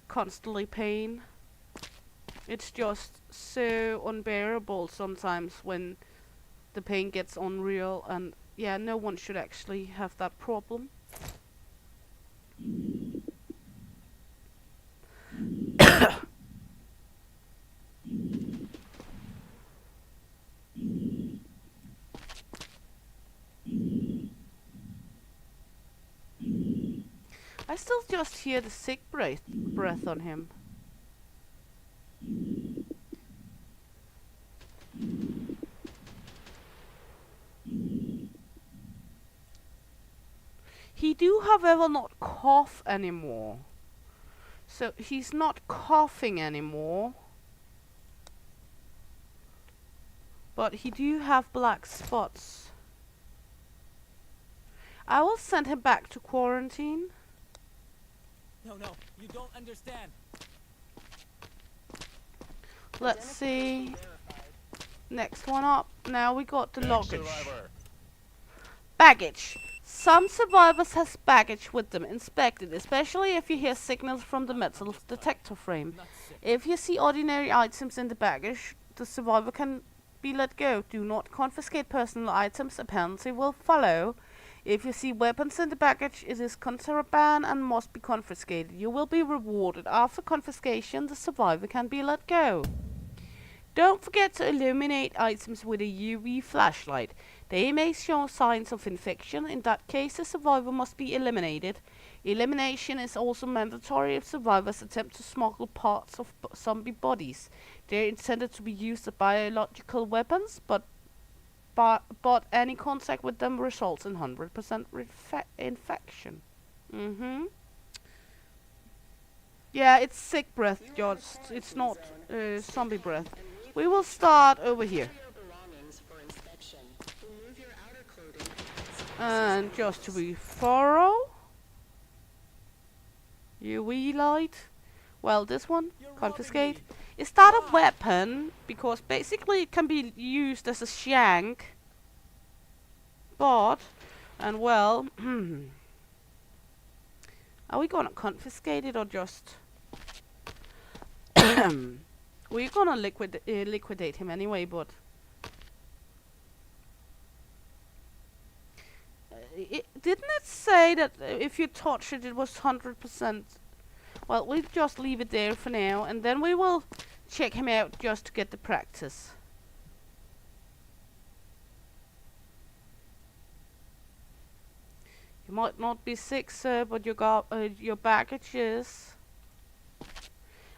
constantly pain. It's just so unbearable sometimes when the pain gets unreal, and yeah, no one should actually have that problem. I still just hear the sick breath on him. He do, however, not cough anymore. So he's not coughing anymore. But he do have black spots. I will send him back to quarantine. No, you don't understand. Let's see. Next one up. Now we got the luggage. Baggage. Some survivors has baggage with them. Inspect it, especially if you hear signals from the metal detector frame. If you see ordinary items in the baggage, the survivor can be let go. Do not confiscate personal items. A penalty will follow. If you see weapons in the baggage, it is contraband and must be confiscated. You will be rewarded. After confiscation, the survivor can be let go. Don't forget to illuminate items with a UV flashlight. They may show signs of infection. In that case, the survivor must be eliminated. Elimination is also mandatory if survivors attempt to smuggle parts of zombie bodies. They are intended to be used as biological weapons, but any contact with them results in 100% infection. Yeah, it's sick breath, just. It's not zombie breath. We will start over here. And just to be thorough, UV light. Well, this one, confiscate. Is that a weapon? Because basically it can be used as a shank. But, and well, are we gonna confiscate it or just... We're gonna liquidate him anyway, but... didn't it say that if you touch it, it was 100%? Well, we'll just leave it there for now, and then we will check him out just to get the practice. You might not be sick, sir, but your baggage is.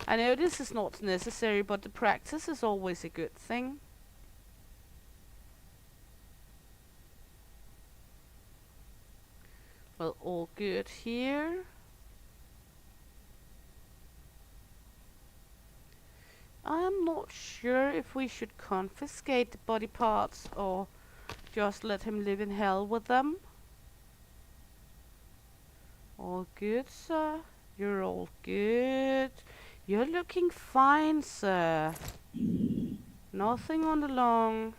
I know this is not necessary, but the practice is always a good thing. Well, all good here. I am not sure if we should confiscate the body parts or just let him live in hell with them. All good, sir. You're all good. You're looking fine, sir. Nothing on the long.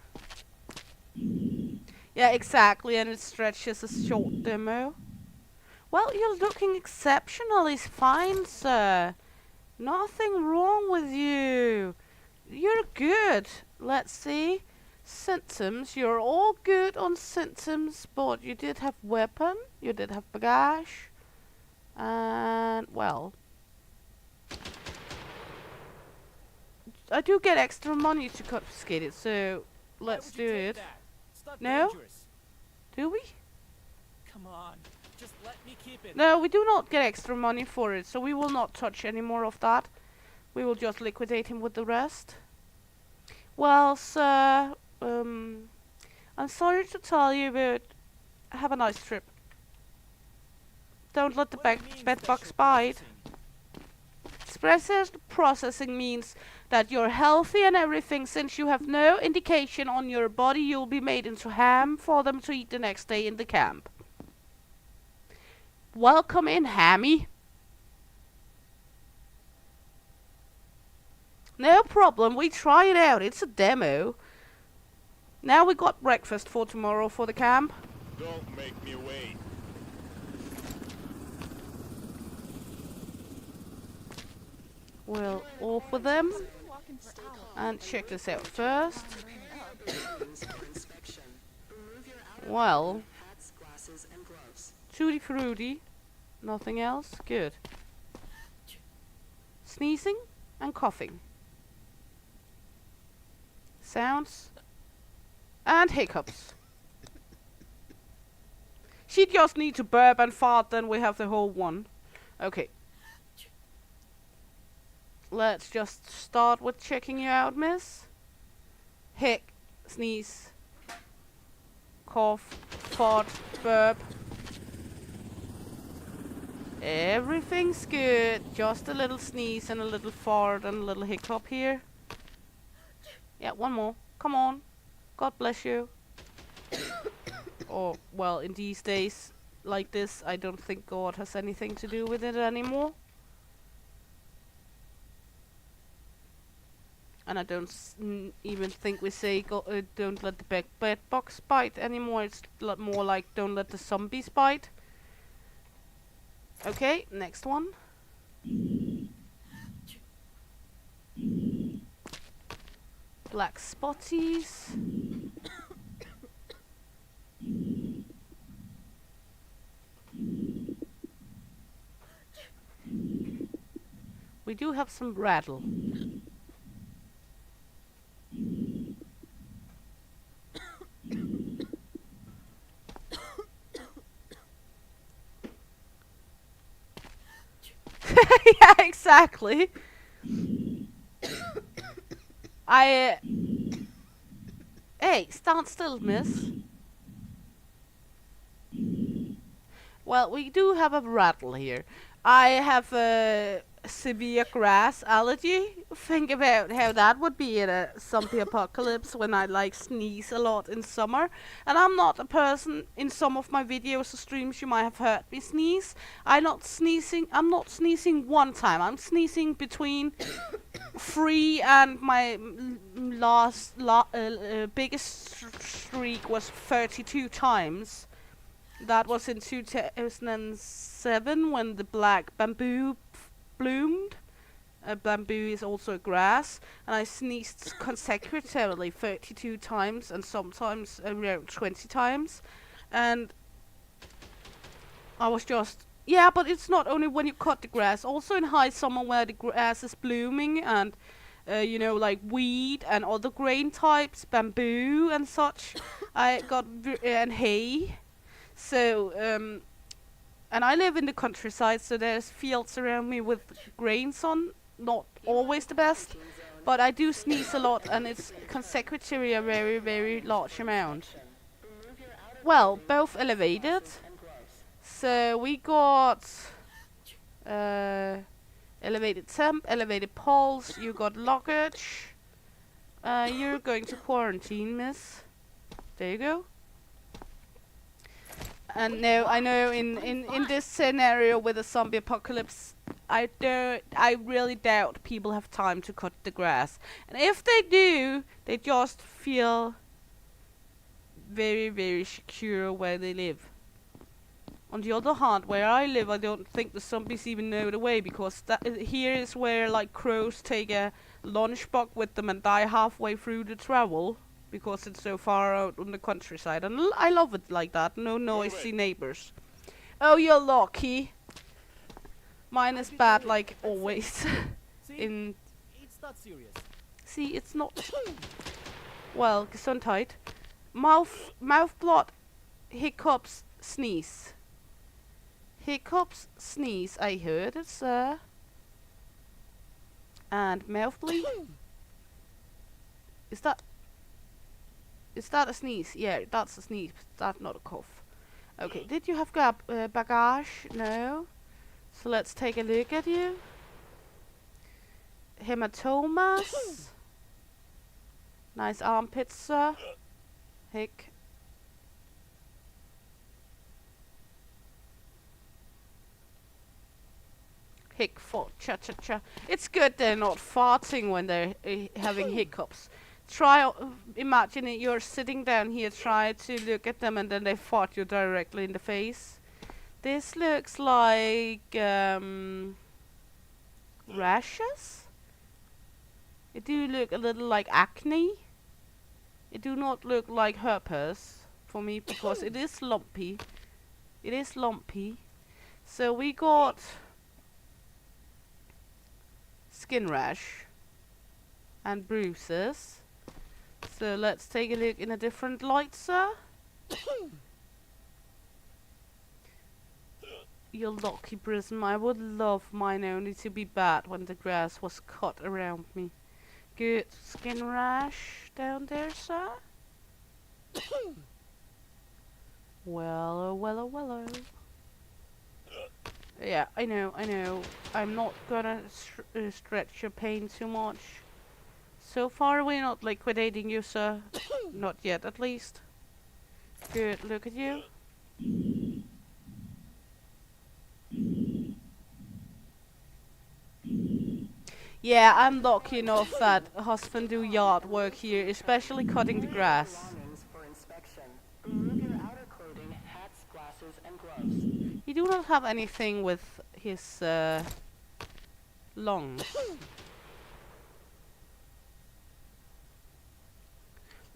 Yeah, exactly, and it stretches a short demo. Well, you're looking exceptionally fine, sir. Nothing wrong with you. You're good. Let's see. Symptoms. You're all good on symptoms, but you did have weapon. You did have bagage. And, well, I do get extra money to confiscate it, so let's do it. No? Do we? Come on, just let me keep it. No, we do not get extra money for it, so we will not touch any more of that. We will just liquidate him with the rest. Well, sir, I'm sorry to tell you, but have a nice trip. Don't let the bedbugs bite. Expressive processing means that you're healthy and everything. Since you have no indication on your body, you'll be made into ham for them to eat the next day in the camp. Welcome in, Hammy. No problem, we try it out. It's a demo. Now we got breakfast for tomorrow for the camp. Don't make me wait. We'll off with them. And check this out first. Well, tutti frutti. Nothing else? Good. Sneezing and coughing. Sounds. And hiccups. She just needs to burp and fart, then we have the whole one. Okay. Let's just start with checking you out, miss. Hic, sneeze, cough, fart, burp. Everything's good. Just a little sneeze and a little fart and a little hiccup here. Yeah, one more. Come on. God bless you. Or, well, in these days like this, I don't think God has anything to do with it anymore. And I don't even think we say don't let the bed bugs bite anymore. It's more like don't let the zombies bite. Okay, next one. Black spotties. We do have some rattle. Yeah, exactly. Hey, stand still, miss. Well, we do have a rattle here. I have a severe grass allergy. Think about how that would be in a zombie apocalypse when I like sneeze a lot in summer. And I'm not a person, in some of my videos or streams you might have heard me sneeze. I'm not sneezing one time. I'm sneezing between 3 and my biggest streak was 32 times. That was in 2007 when the black bamboo bloomed. Bamboo is also a grass, and I sneezed consecutively 32 times and sometimes around 20 times. And I was just, yeah, but it's not only when you cut the grass, also in high summer where the grass is blooming and you know, like weed and other grain types, bamboo and such. I got and hay. So, and I live in the countryside, so there's fields around me with grains on. Not always the best, but I do sneeze a lot, and it's consecutively a very, very large amount. Well, both elevated. So we got elevated temp, elevated pulse. You got luggage. You're going to quarantine, miss. There you go. And no, I know in this scenario with a zombie apocalypse, I really doubt people have time to cut the grass. And if they do, they just feel very, very secure where they live. On the other hand, where I live, I don't think the zombies even know the way, because here is where like crows take a lunchbox with them and die halfway through the travel. Because it's so far out on the countryside, and I love it like that. No noisy neighbors. Oh, you're lucky. Mine is bad, like always. See? It's not serious. See, it's not. Well, gesundheit. Mouth blood, hiccups, sneeze. Hiccups, sneeze. I heard it, sir. And mouth bleed. Is that a sneeze? Yeah, that's a sneeze. That's not a cough. Okay, did you have baggage? No. So let's take a look at you. Hematomas. Nice armpits, sir. Hick. Hick fart. Cha-cha-cha. It's good they're not farting when they're having hiccups. Try, imagine it, you're sitting down here, try to look at them and then they fart you directly in the face. This looks like rashes. It do look a little like acne. It do not look like herpes for me because it is lumpy. It is lumpy. So we got skin rash and bruises. So let's take a look in a different light, sir. You lucky prism. I would love mine only to be bad when the grass was cut around me. Good skin rash down there, sir. Well. Yeah, I know. I'm not gonna stretch your pain too much. So far we're not liquidating you, sir. Not yet, at least. Good, look at you. Yeah, I'm lucky enough that husband do yard work here, especially cutting the grass. Belongings for inspection. Remove your outer clothing, hats, glasses, and gloves. He do not have anything with his lungs.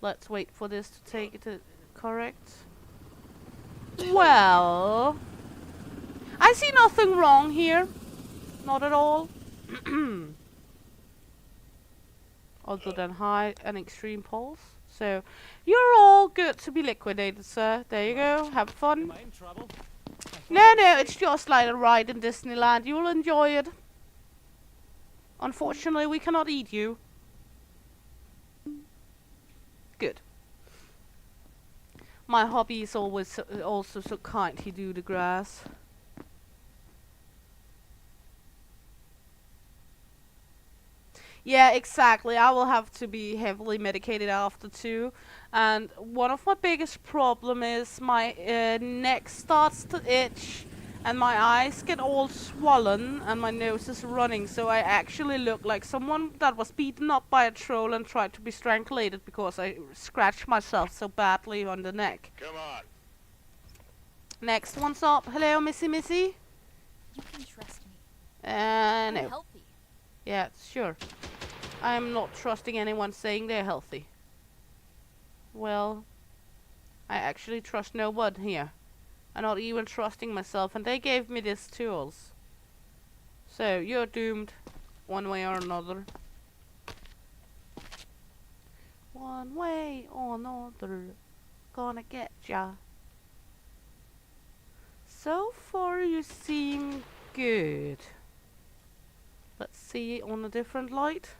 Let's wait for this to take it to correct. Well, I see nothing wrong here. Not at all. Other than high and extreme pulse. So, you're all good to be liquidated, sir. There you go. Have fun. Am I in trouble? No, it's just like a ride in Disneyland. You'll enjoy it. Unfortunately, we cannot eat you. Good. My hobby is always also so kind. He do the grass. Yeah, exactly. I will have to be heavily medicated after too. And one of my biggest problem is my neck starts to itch and my eyes get all swollen and my nose is running. So I actually look like someone that was beaten up by a troll and tried to be strangulated because I scratched myself so badly on the neck. Come on. Next one's up. Hello, Missy. You can trust me. No. I'm healthy. Yeah, sure. I'm not trusting anyone saying they're healthy. Well, I actually trust no one here. I'm not even trusting myself, and they gave me these tools. So, you're doomed, one way or another. One way or another, gonna get ya. So far, you seem good. Let's see on a different light.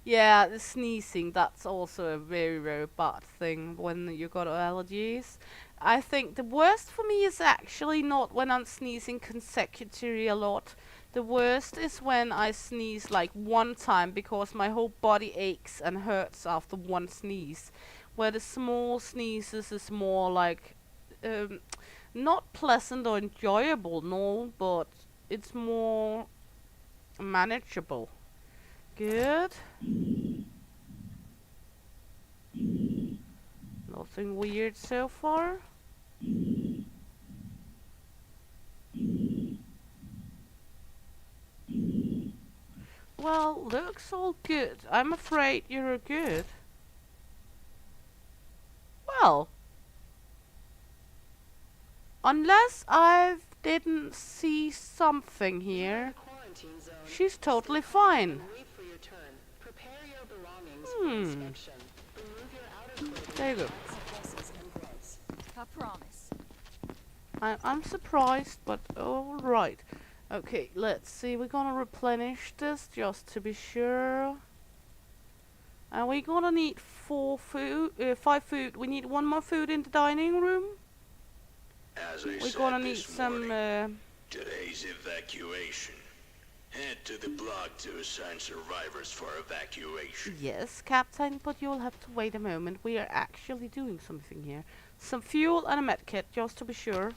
Yeah, the sneezing, that's also a very, very bad thing when you got allergies. I think the worst for me is actually not when I'm sneezing consecutively a lot. The worst is when I sneeze like one time because my whole body aches and hurts after one sneeze. Where the small sneezes is more like not pleasant or enjoyable, no, but it's more manageable. Good. Nothing weird so far. Well, looks all good. I'm afraid you're good. Well, unless I didn't see something here, Quarantine zone. she's totally fine. Wait for your turn. Prepare your belongings Hmm. for inspection. Remove your outer clothing, There you go. hats, glasses, and gloves. I promise. I'm surprised, but alright. Okay, let's see. We're gonna replenish this just to be sure. And we're gonna need 5 food. We need 1 more food in the dining room. As I We're said gonna need this some. morning, today's evacuation. Head to the block to assign survivors for evacuation. Yes, Captain, but you'll have to wait a moment. We are actually doing something here. Some fuel and a medkit, just to be sure.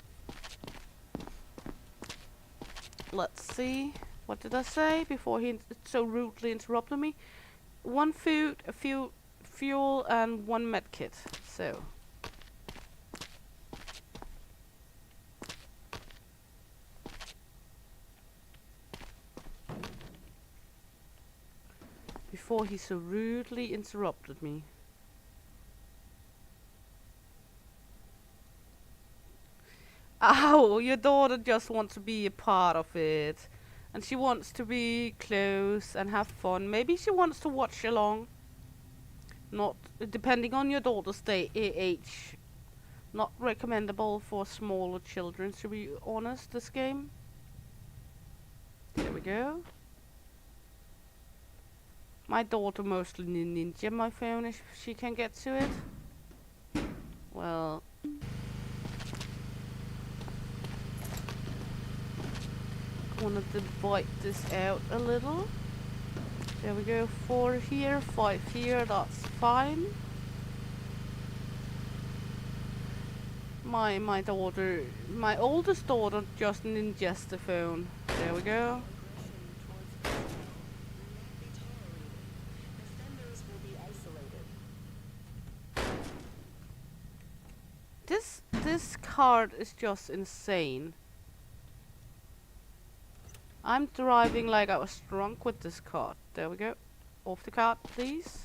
Let's see. What did I say before he so rudely interrupted me? 1 food, a few fuel, and 1 medkit. So. Before he so rudely interrupted me. Ow, your daughter just wants to be a part of it. And she wants to be close and have fun. Maybe she wants to watch along. Not, depending on your daughter's age. Not recommendable for smaller children, to be honest, this game. There we go. My daughter mostly ninja my phone if she can get to it. Well. Wanna divide this out a little. There we go, 4 here, 5 here, that's fine. My oldest daughter just ninjas the phone. There we go. Defenders will be isolated. This card is just insane. I'm driving like I was drunk with this card. There we go. Off the card, please.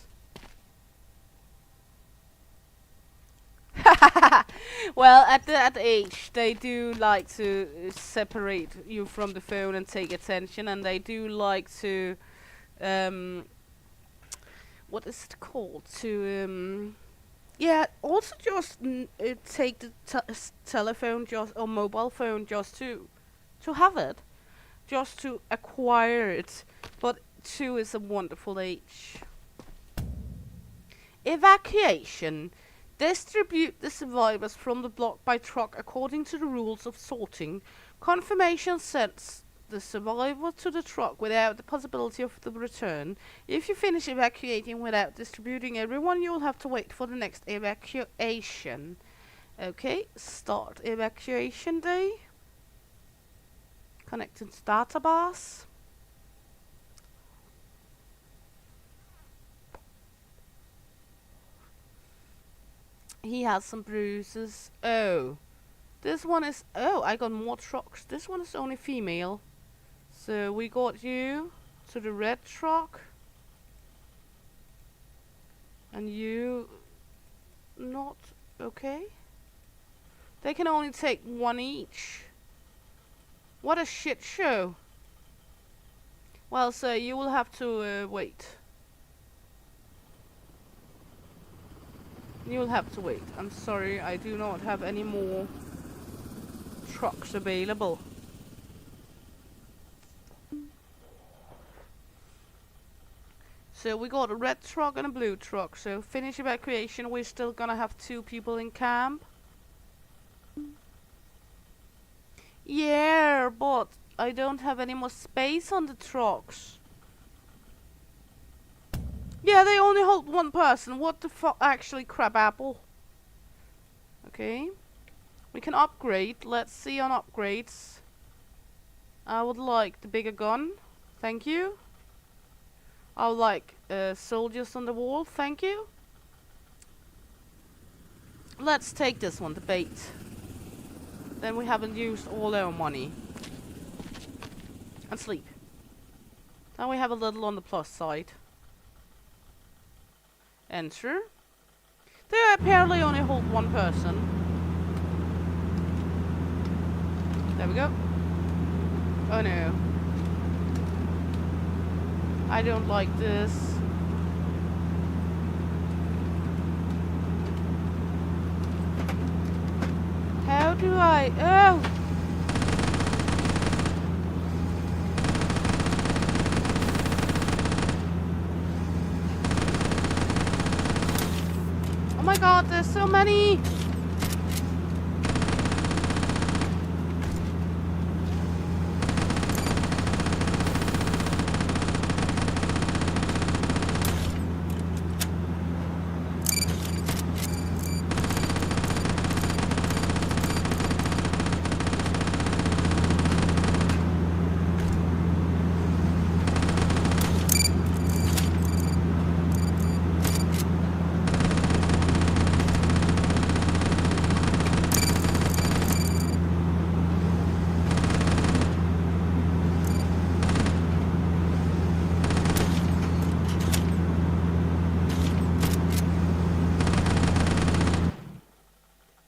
Well, at that age, they do like to separate you from the phone and take attention, and they do like to, what is it called? To, yeah, also just take the telephone just or mobile phone just to have it, just to acquire it. But 2 is a wonderful age. Evacuation. Distribute the survivors from the block by truck according to the rules of sorting. Confirmation sends the survivor to the truck without the possibility of the return. If you finish evacuating without distributing everyone, you will have to wait for the next evacuation. Okay, start evacuation day. Connecting to database. He has some bruises. Oh. This one is... Oh, I got more trucks. This one is only female. So we got you to the red truck. And you... Not okay. They can only take 1 each. What a shit show. Well, sir, you will have to wait. You'll have to wait. I'm sorry, I do not have any more trucks available. So we got a red truck and a blue truck. So finish evacuation. We're still gonna have 2 people in camp. Yeah, but I don't have any more space on the trucks. Yeah, they only hold 1 person. What the fuck? Actually, crab apple. Okay. We can upgrade. Let's see on upgrades. I would like the bigger gun. Thank you. I would like soldiers on the wall. Thank you. Let's take this one, the bait. Then we haven't used all our money. And sleep. Then we have a little on the plus side. Enter. They apparently only hold 1 person. There we go. Oh no. I don't like this. How do I... Oh! Oh my god, there's so many!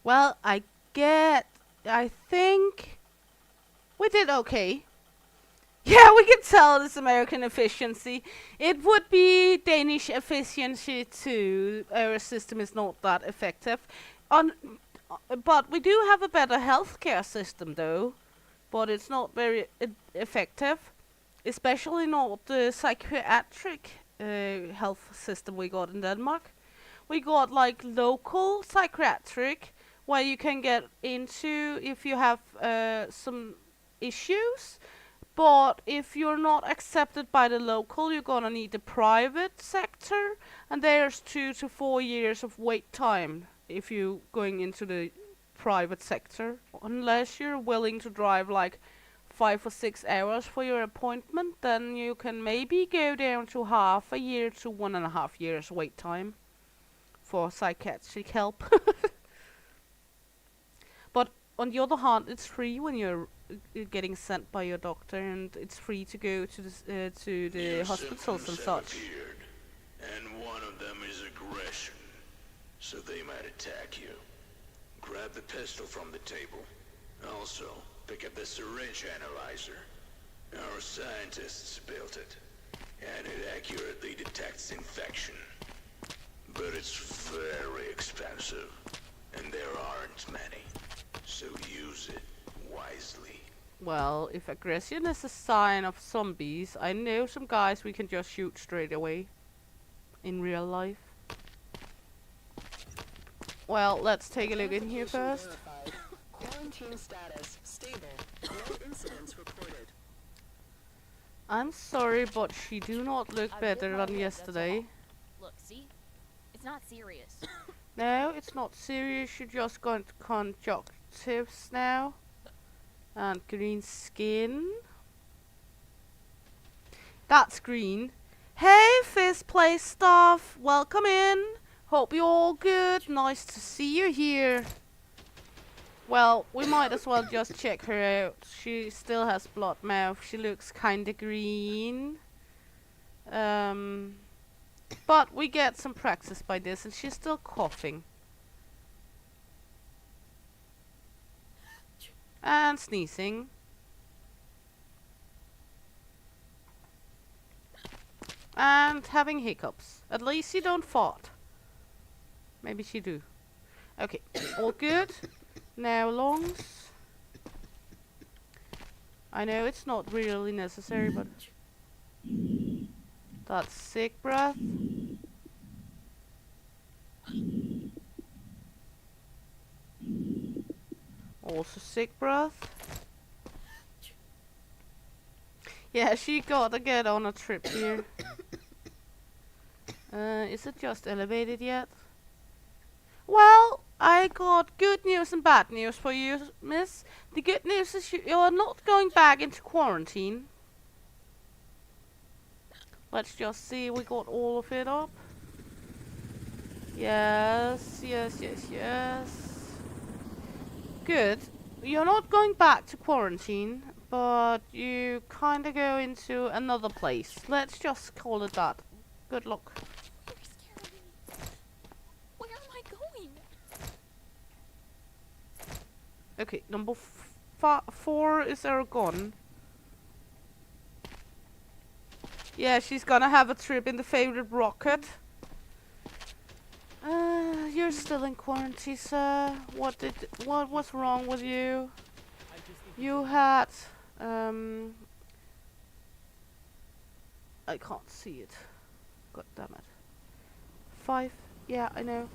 Well, I think we did okay. Yeah, we can tell this American efficiency. It would be Danish efficiency too. Our system is not that effective. But we do have a better healthcare system though. But it's not very effective. Especially not the psychiatric health system we got in Denmark. We got like local psychiatric, where you can get into if you have some issues. But if you're not accepted by the local, you're gonna need the private sector, and there's 2 to 4 years of wait time if you're going into the private sector, unless you're willing to drive like 5 or 6 hours for your appointment, then you can maybe go down to half a year to 1.5 years wait time for psychiatric help. But on the other hand, it's free when you're getting sent by your doctor, and it's free to go to the Your hospitals and symptoms have such. appeared, and one of them is aggression, so they might attack you. Grab the pistol from the table. Also, pick up the syringe analyzer. Our scientists built it, and it accurately detects infection. But it's very expensive, and there aren't many, so use it wisely. Well, if aggression is a sign of zombies, I know some guys we can just shoot straight away in real life. Well, let's take a look in here first. Verified. Quarantine status stable. No incidents reported. I'm sorry, but she do not look I bit better my than lip, that's yesterday. all. Look, see? It's not serious. No, it's not serious. You just got conjunctives now. And green skin. That's green. Hey, Fist Play staff. Welcome in. Hope you're all good. Nice to see you here. Well, we might as well just check her out. She still has blood mouth. She looks kinda green. But we get some practice by this, and she's still coughing. And sneezing. And having hiccups. At least you don't fart. Maybe she do. Okay, all good. Now lungs. I know it's not really necessary, but that's sick breath. Also sick breath. Yeah, she gotta get on a trip here. Is it just elevated yet? Well, I got good news and bad news for you, miss. The good news is you're not going back into quarantine. Let's just see, we got all of it up. Yes, yes, yes, yes. Good. You're not going back to quarantine, but you kinda go into another place. Let's just call it that. Good luck. You're scaring me. Where am I going? Okay, number 4 is our gun. Yeah, she's gonna have a trip in the favorite rocket. You're still in quarantine, sir. What was wrong with you? I just need You had, I can't see it. God damn it. 5, yeah, I know.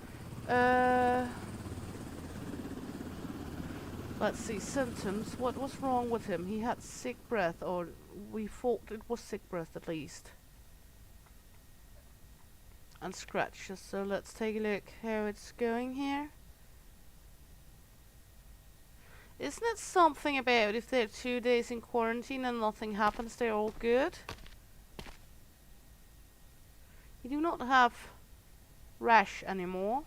Let's see, symptoms. What was wrong with him? He had sick breath, or we thought it was sick breath at least. And scratches, so let's take a look how it's going here. Isn't it something about if they're 2 days in quarantine and nothing happens, they're all good? You do not have rash anymore.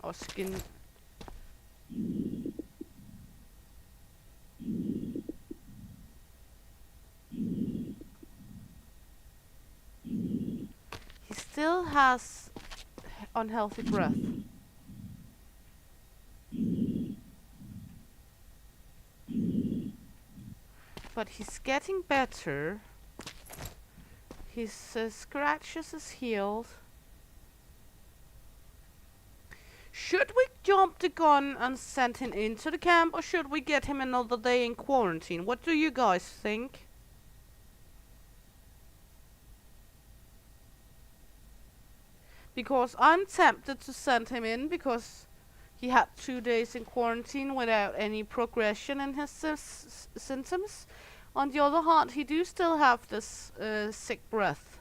Or skin. He still has unhealthy breath. But he's getting better. His scratches is healed. Should we jump the gun and send him into the camp, or should we get him another day in quarantine? What do you guys think? Because I'm tempted to send him in because he had 2 days in quarantine without any progression in his symptoms. On the other hand, he do still have this sick breath.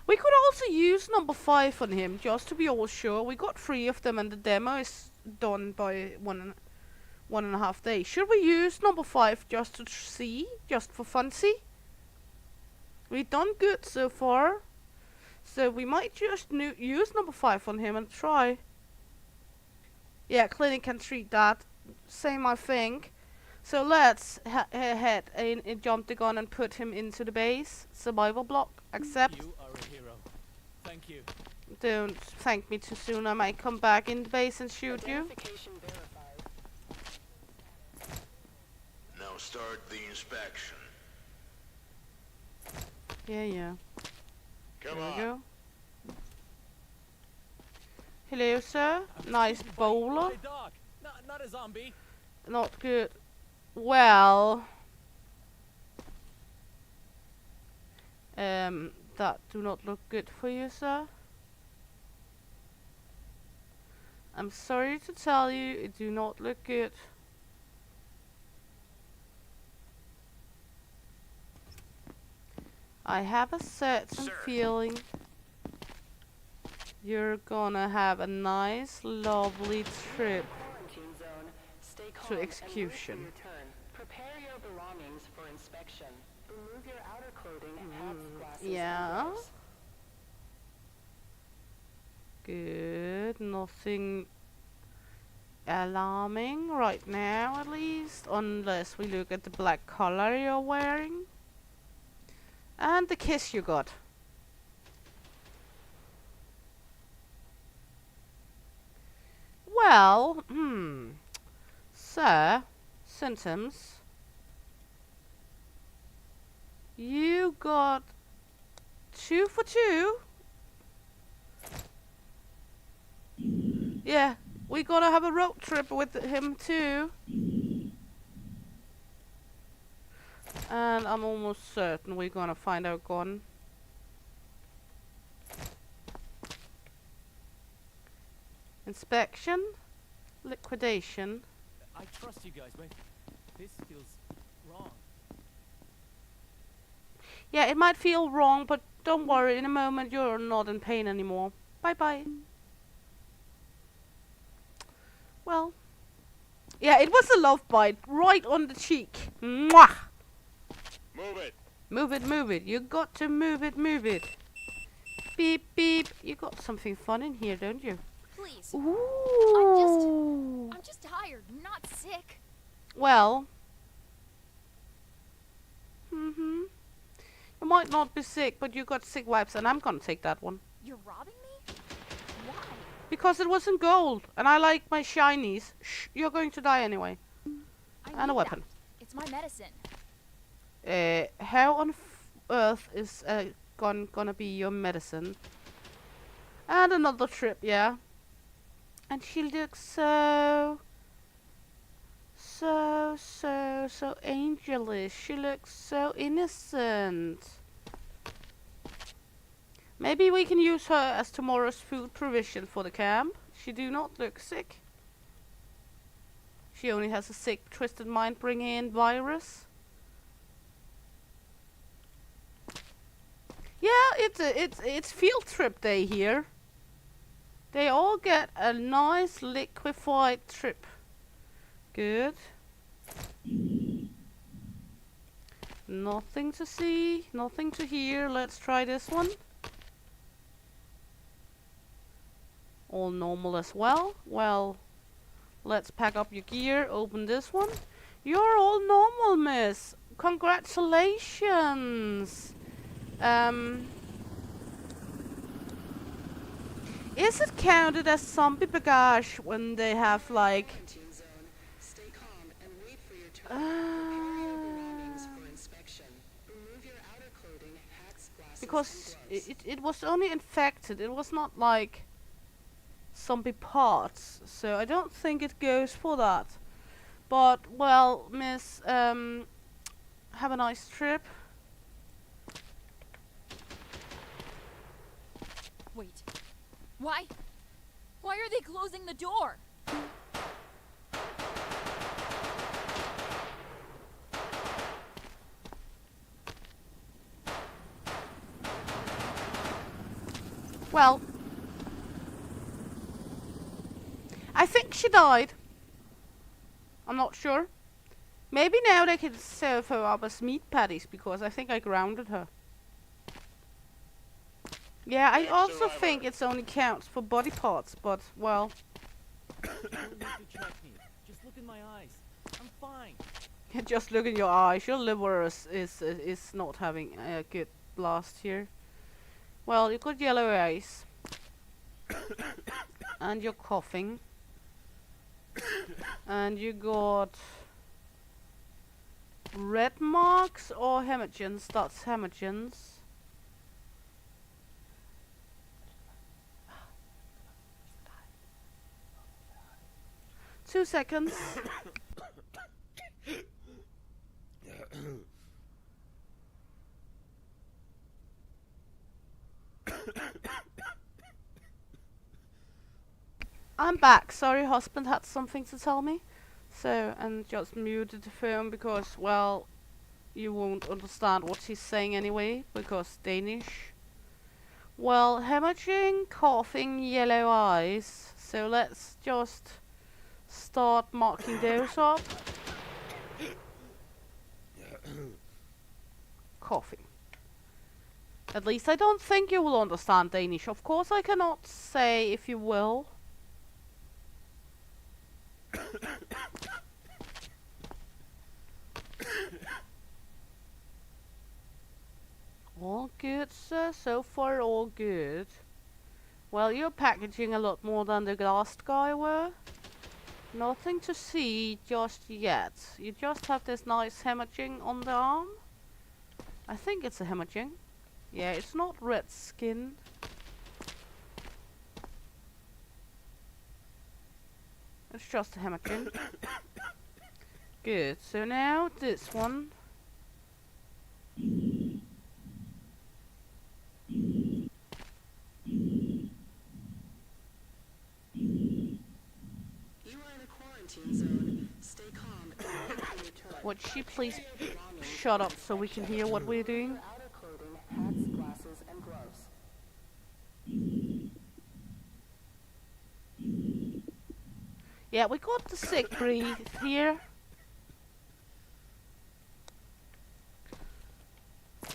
We could also use number 5 on him, just to be all sure. We got 3 of them and the demo is done by 1.5 days. Should we use number 5 just to see? Just for funsy? We've done good so far. So we might just use number 5 on him and try. Yeah, clinic can treat that. Same I think. So let's head and jump the gun and put him into the base. Survival block. Accept. You are a hero. Thank you. Don't thank me too soon. I might come back in the base and shoot you. Identification verified. Now start the inspection. Yeah. Come There we on. go. Hello, sir. Nice bowler. By a dog. Not a zombie. Not good. Well, that do not look good for you, sir. I'm sorry to tell you, it do not look good. I have a certain Sir. feeling you're gonna have a nice, lovely trip. Quarantine zone. Stay calm To and wait execution. for your turn. Prepare your belongings for inspection. Remove your outer clothing, hats, glasses, yeah. and gloves. Good, nothing alarming right now at least, unless we look at the black collar you're wearing. And the kiss you got. Well, sir, symptoms. You got 2 for 2. Yeah, we gonna have a road trip with him too. And I'm almost certain we're gonna find our gun. Inspection, liquidation. I trust you guys, but this feels wrong. Yeah, it might feel wrong, but don't worry, in a moment you're not in pain anymore. Bye bye. Well, yeah, it was a love bite right on the cheek. Mwah! Move it. Move it. You got to move it. Beep, beep. You got something fun in here, don't you? Please. Ooh. I'm just tired, not sick. Well. You might not be sick, but you got sick wipes, and I'm gonna take that one. You're robbing me? Why? Because it wasn't gold, and I like my shinies. Shh, you're going to die anyway. I And a need weapon. that. It's my medicine. How on earth is a gun gonna be your medicine? And another trip, yeah. And she looks so angelish. She looks so innocent. Maybe we can use her as tomorrow's food provision for the camp. She do not look sick. She only has a sick, twisted mind bringing in virus. Yeah, it's field trip day here. They all get a nice liquefied trip. Good. Nothing to see, nothing to hear. Let's try this one. All normal as well. Well, let's pack up your gear, open this one. You're all normal, miss. Congratulations. Is it counted as zombie bagage when they have like... Quarantine zone. Stay calm and wait for your turn. Prepare your belongings for inspection. Remove your outer clothing, hats, glasses, Because and gloves. it was only infected, it was not like zombie parts, so I don't think it goes for that. But, well, miss, have a nice trip. Wait. Why? Why are they closing the door? Well, I think she died. I'm not sure. Maybe now they can serve her up as meat patties because I think I grounded her. Yeah, I also think it's only counts for body parts, but well. You don't need to check me. Just look in my eyes. I'm fine. Just look in your eyes. Your liver is not having a good blast here. Well, you got yellow eyes. And you're coughing. And you got red marks or hemorrhages. That's hemorrhages. Two seconds. I'm back. Sorry, husband had something to tell me. So, and just muted the phone because, well, you won't understand what he's saying anyway, because Danish. Well, hemorrhaging, coughing, yellow eyes. So let's just start marking those up. Coughing. At least I don't think you will understand Danish. Of course I cannot say if you will. All good, sir. So far, all good. Well, you're packaging a lot more than the last guy were. Nothing to see just yet. You just have this nice hemorrhaging on the arm. I think it's a hemorrhaging. Yeah, it's not red skin. It's just a hemorrhaging. Good. So now this one. Zone. Stay calm and wait for your turn. Would she please shut up so we can hear what we're doing? Outer clothing, hats, glasses, and gloves. Yeah, we got the sick breathe here.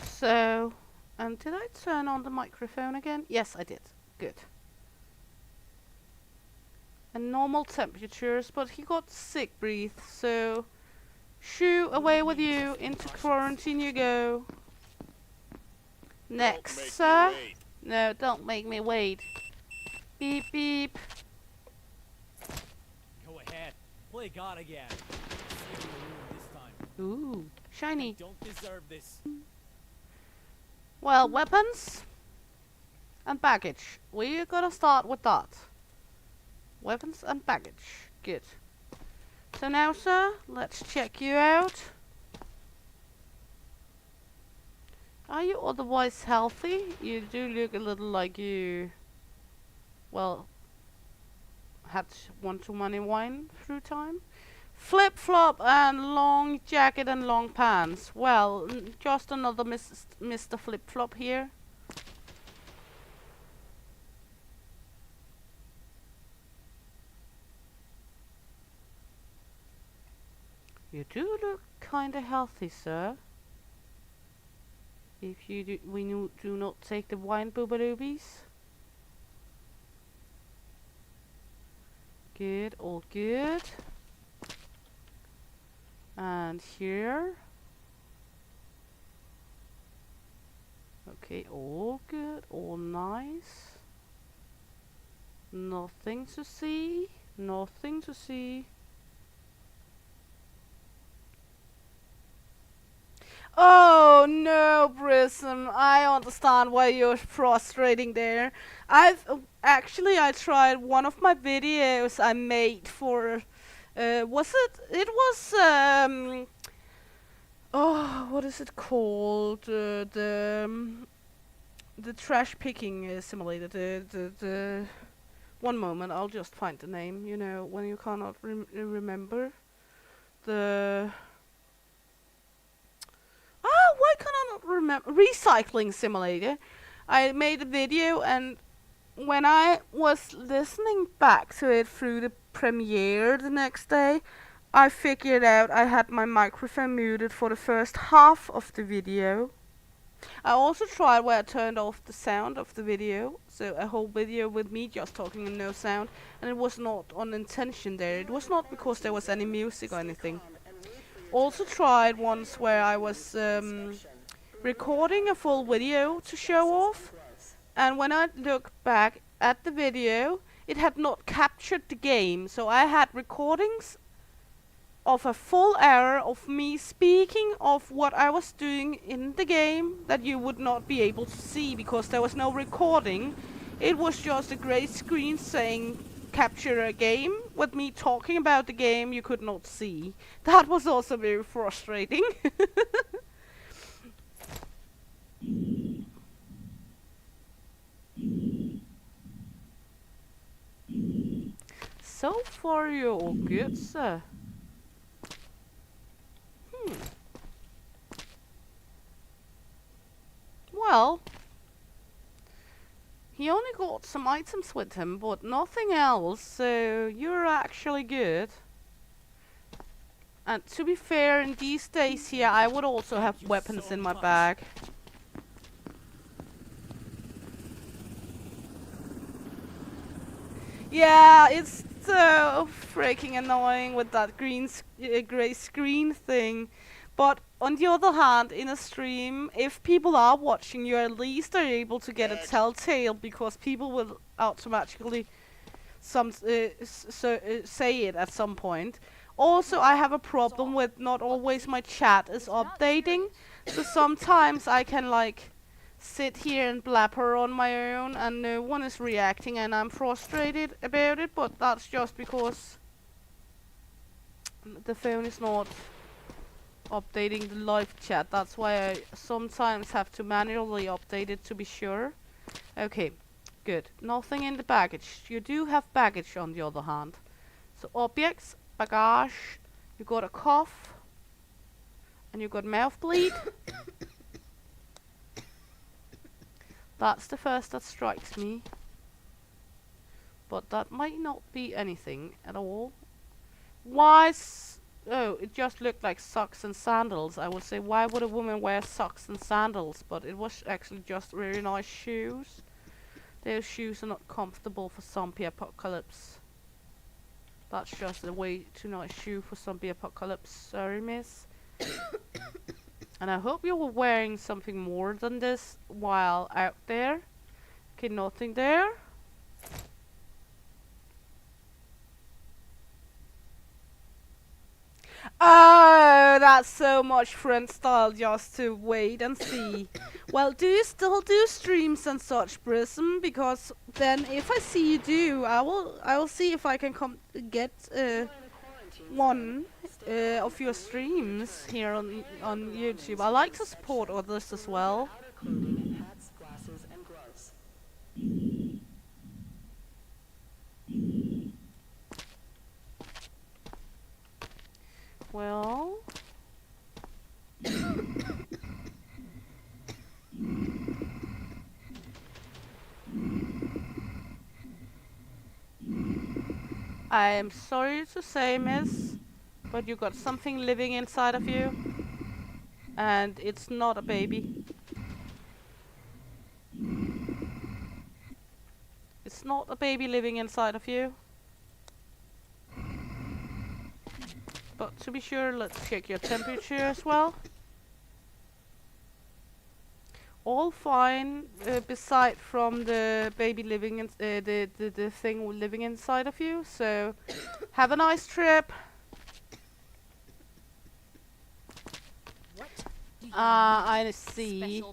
So, and did I turn on the microphone again? Yes, I did. Good. And normal temperatures, but he got sick breath, so shoo, away with you, into quarantine you go. Next, sir. No, don't make me wait. Beep beep. Go ahead. Play God again. Save the room this time. Ooh, shiny. Don't deserve this. Well, weapons and baggage. We're gonna start with that. Weapons and baggage. Good. So now, sir, let's check you out. Are you otherwise healthy? You do look a little like you, well, had one too many wine through time. Flip-flop and long jacket and long pants. Well, just another Mr. Flip-flop here. You do look kinda healthy, sir. If you do not take the wine boobaloobies. Good, all good. And here. Okay, all good, all nice. Nothing to see, nothing to see. Oh no, Prism, I understand why you're frustrating there. I tried one of my videos I made for, what is it called? The trash picking simulator, one moment, I'll just find the name, you know, when you cannot remember. Why can I not remember? Recycling simulator. I made a video and when I was listening back to it through the premiere the next day, I figured out I had my microphone muted for the first half of the video. I also tried where I turned off the sound of the video, so a whole video with me just talking and no sound, and it was not on intention there. It was not because there was any music or anything. Also tried once where I was recording a full video to show off, and when I looked back at the video, it had not captured the game, so I had recordings of a full hour of me speaking of what I was doing in the game that you would not be able to see because there was no recording. It was just a grey screen saying capture a game with me talking about the game you could not see. That was also very frustrating. So far you're all good, sir. Well, he only got some items with him, but nothing else, so you're actually good. And to be fair, in these days here, I would also have weapons in my bag. Yeah, it's so freaking annoying with that grey screen thing. But on the other hand, in a stream, if people are watching, you at least are able to get a telltale because people will automatically say it at some point. Also, I have a problem with not always my chat is updating, so sometimes I can like sit here and blabber on my own and no one is reacting and I'm frustrated about it, but that's just because the phone is not updating the live chat. That's why I sometimes have to manually update it to be sure. Okay, good. Nothing in the baggage. You do have baggage on the other hand. So objects, bagage, you got a cough, and you got mouth bleed. That's the first that strikes me. But that might not be anything at all. Why? Oh, it just looked like socks and sandals. I would say, why would a woman wear socks and sandals? But it was actually just very nice shoes. Those shoes are not comfortable for zombie apocalypse. That's just a way too nice shoe for zombie apocalypse. Sorry, miss. And I hope you were wearing something more than this while out there. Okay, nothing there. Oh, that's so much friend style just to wait and see. Well, do you still do streams and such, Prism? Because then if I see you do, I will see if I can come get one of your streams here on YouTube. I like to support others as well. Hats, glasses, and gloves. Well, I am sorry to say, miss, but you got something living inside of you, and it's not a baby. It's not a baby living inside of you. But to be sure, let's check your temperature as well. All fine, beside from the baby living in the thing living inside of you. So, have a nice trip. I see.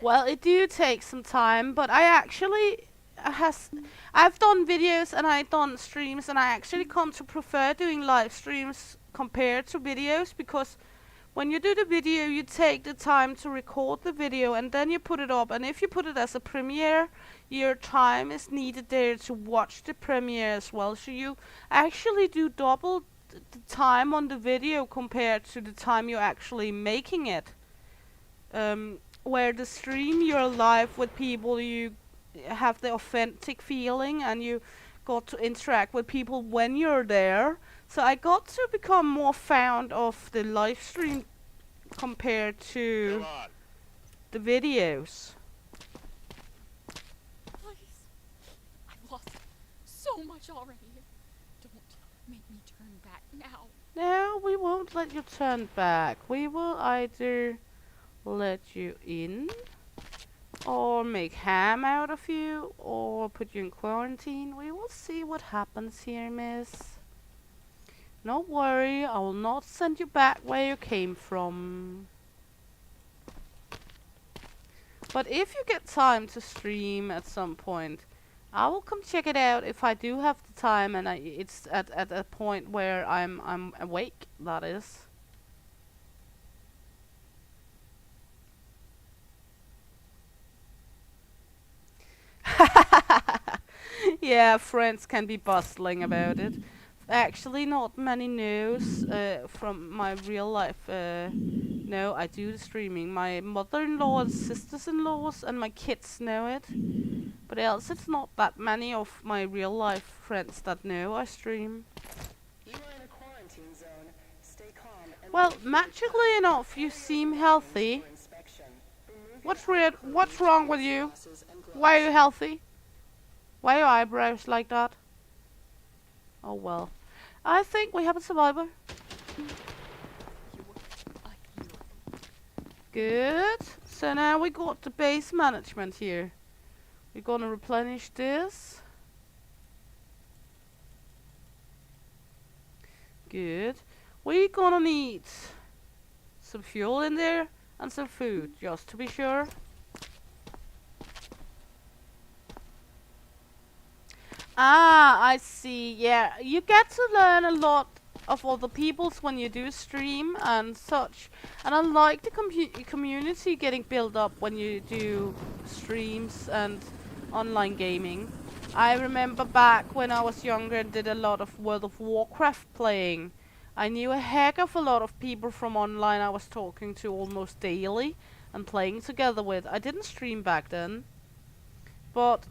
Well, it do take some time, but I actually I've done videos and I've done streams, and I actually come to prefer doing live streams compared to videos, because when you do the video you take the time to record the video and then you put it up, and if you put it as a premiere, your time is needed there to watch the premiere as well, so you actually do double the time on the video compared to the time you're actually making it. Where the stream you're live with people, you have the authentic feeling, and you got to interact with people when you're there. So I got to become more fond of the live stream compared to Come on. the videos. Please. I've lost so much already. Don't make me turn back now. No, we won't let you turn back. We will either let you in, or make ham out of you, or put you in quarantine. We will see what happens here, miss. Don't worry, I will not send you back where you came from. But if you get time to stream at some point, I will come check it out if I do have the time, and it's at a point where I'm awake, that is. Yeah, friends can be bustling about it. Actually, not many knows from my real life. No, I do the streaming. My mother-in-law and sisters-in-laws and my kids know it. But else, it's not that many of my real life friends that know I stream. You are in a quarantine zone. Stay calm and Well, wait magically enough, you seem healthy. for inspection. Remove What's your weird? outer What's clothing, wrong with you? glasses, and gloves. Why are you healthy? Why are your eyebrows like that? Oh well. I think we have a survivor. Good. So now we got the base management here. We're gonna replenish this. Good. We're gonna need some fuel in there and some food, just to be sure. Ah, I see. Yeah, you get to learn a lot of other people's when you do stream and such. And I like the community getting built up when you do streams and online gaming. I remember back when I was younger and did a lot of World of Warcraft playing. I knew a heck of a lot of people from online I was talking to almost daily and playing together with. I didn't stream back then, but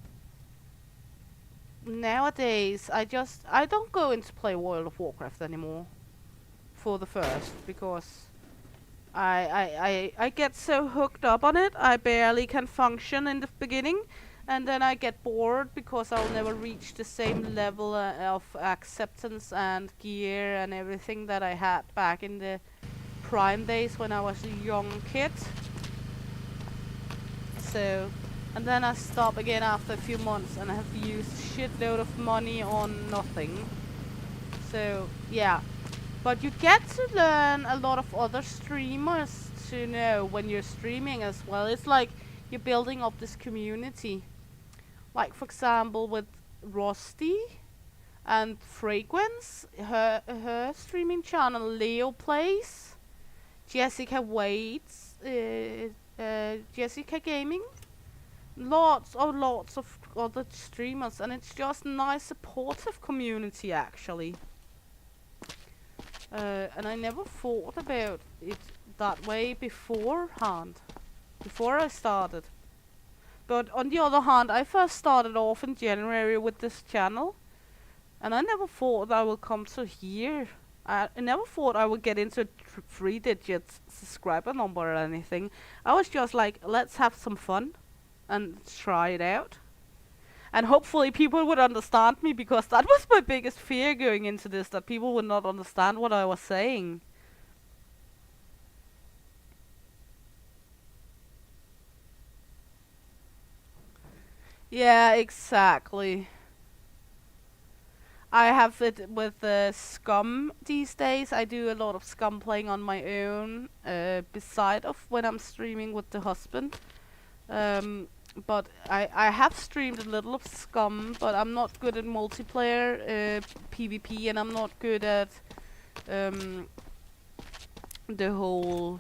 nowadays I don't go into play World of Warcraft anymore for the first, because I get so hooked up on it I barely can function in the beginning, and then I get bored because I'll never reach the same level of acceptance and gear and everything that I had back in the prime days when I was a young kid. So, and then I stop again after a few months and I have used shitload of money on nothing. So yeah, but you get to learn a lot of other streamers to know when you're streaming as well. It's like you're building up this community. Like for example with Rusty and Fragrance, her streaming channel Leo Plays, Jessica Waits, Jessica Gaming, lots of other streamers, and it's just nice supportive community actually. And I never thought about it that way beforehand, before I started. But on the other hand, I first started off in January with this channel, and I never thought I would come to here. I never thought I would get into 3-digit subscriber number or anything. I was just like, let's have some fun and try it out. And hopefully people would understand me, because that was my biggest fear going into this, that people would not understand what I was saying. Yeah, exactly. I have it with Scum these days. I do a lot of Scum playing on my own, beside of when I'm streaming with the husband. But I have streamed a little of Scum, but I'm not good at multiplayer PvP, and I'm not good at the whole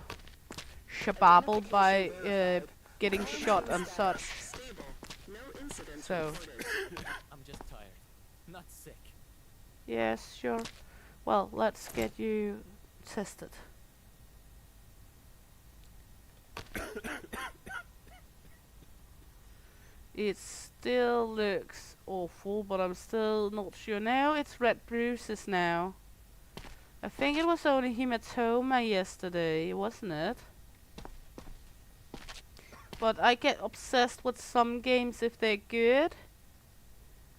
shababble by getting shot and such. Stable. No incidents So, reported. I'm just tired, not sick. yes, sure. Well, let's get you tested. It still looks awful, but I'm still not sure. Now it's red bruises now. I think it was only hematoma yesterday, wasn't it? But I get obsessed with some games if they're good,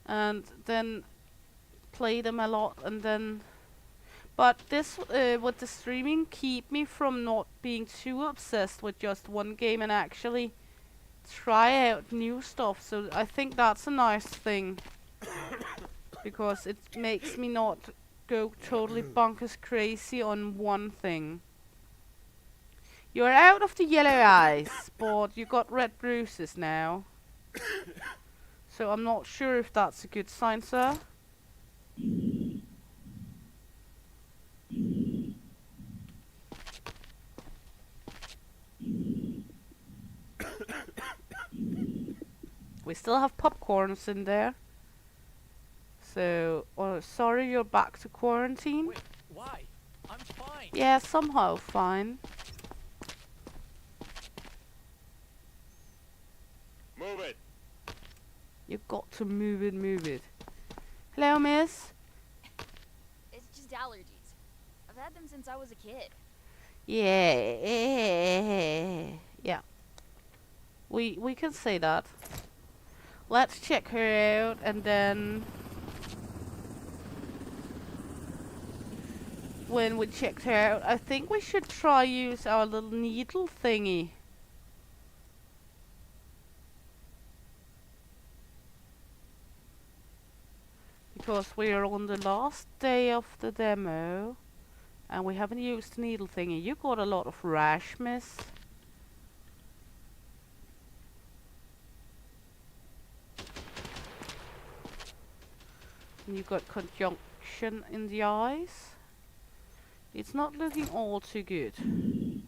and then play them a lot, and then. But this, with the streaming, keep me from not being too obsessed with just one game and actually try out new stuff. So I think that's a nice thing, because it makes me not go totally bonkers crazy on one thing. You're out of the yellow eyes, but you got red bruises now. So I'm not sure if that's a good sign, sir. We still have popcorns in there. So, sorry you're back to quarantine. Wait, why? I'm fine. Yeah, somehow fine. Move it. You've got to move it, move it. Hello, miss. It's just allergies. I've had them since I was a kid. Yeah. Yeah. We can say that. Let's check her out, and then when we checked her out, I think we should try use our little needle thingy. Because we are on the last day of the demo, and we haven't used the needle thingy. You got a lot of rash, miss. And you got conjunction in the eyes. It's not looking all too good. You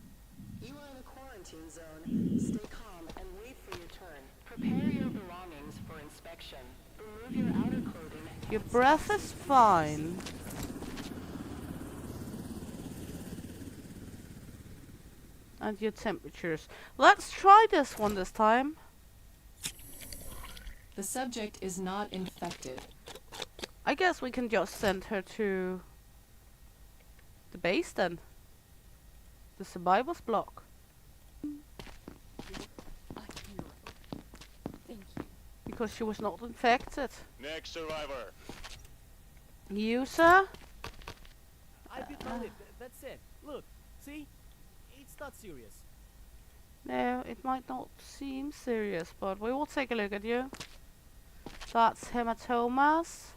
are in a quarantine zone. Stay calm and wait for your turn. Prepare your belongings for inspection. Remove your outer clothing. Your breath is fine. And your temperatures. Let's try this one this time. The subject is not infected. I guess we can just send her to the base then. The survivor's block. A hero. Thank you. Because she was not infected. Next survivor. You, sir? I bit my lip. That's it. Look, see? It's not serious. No, it might not seem serious, but we will take a look at you. That's hematomas.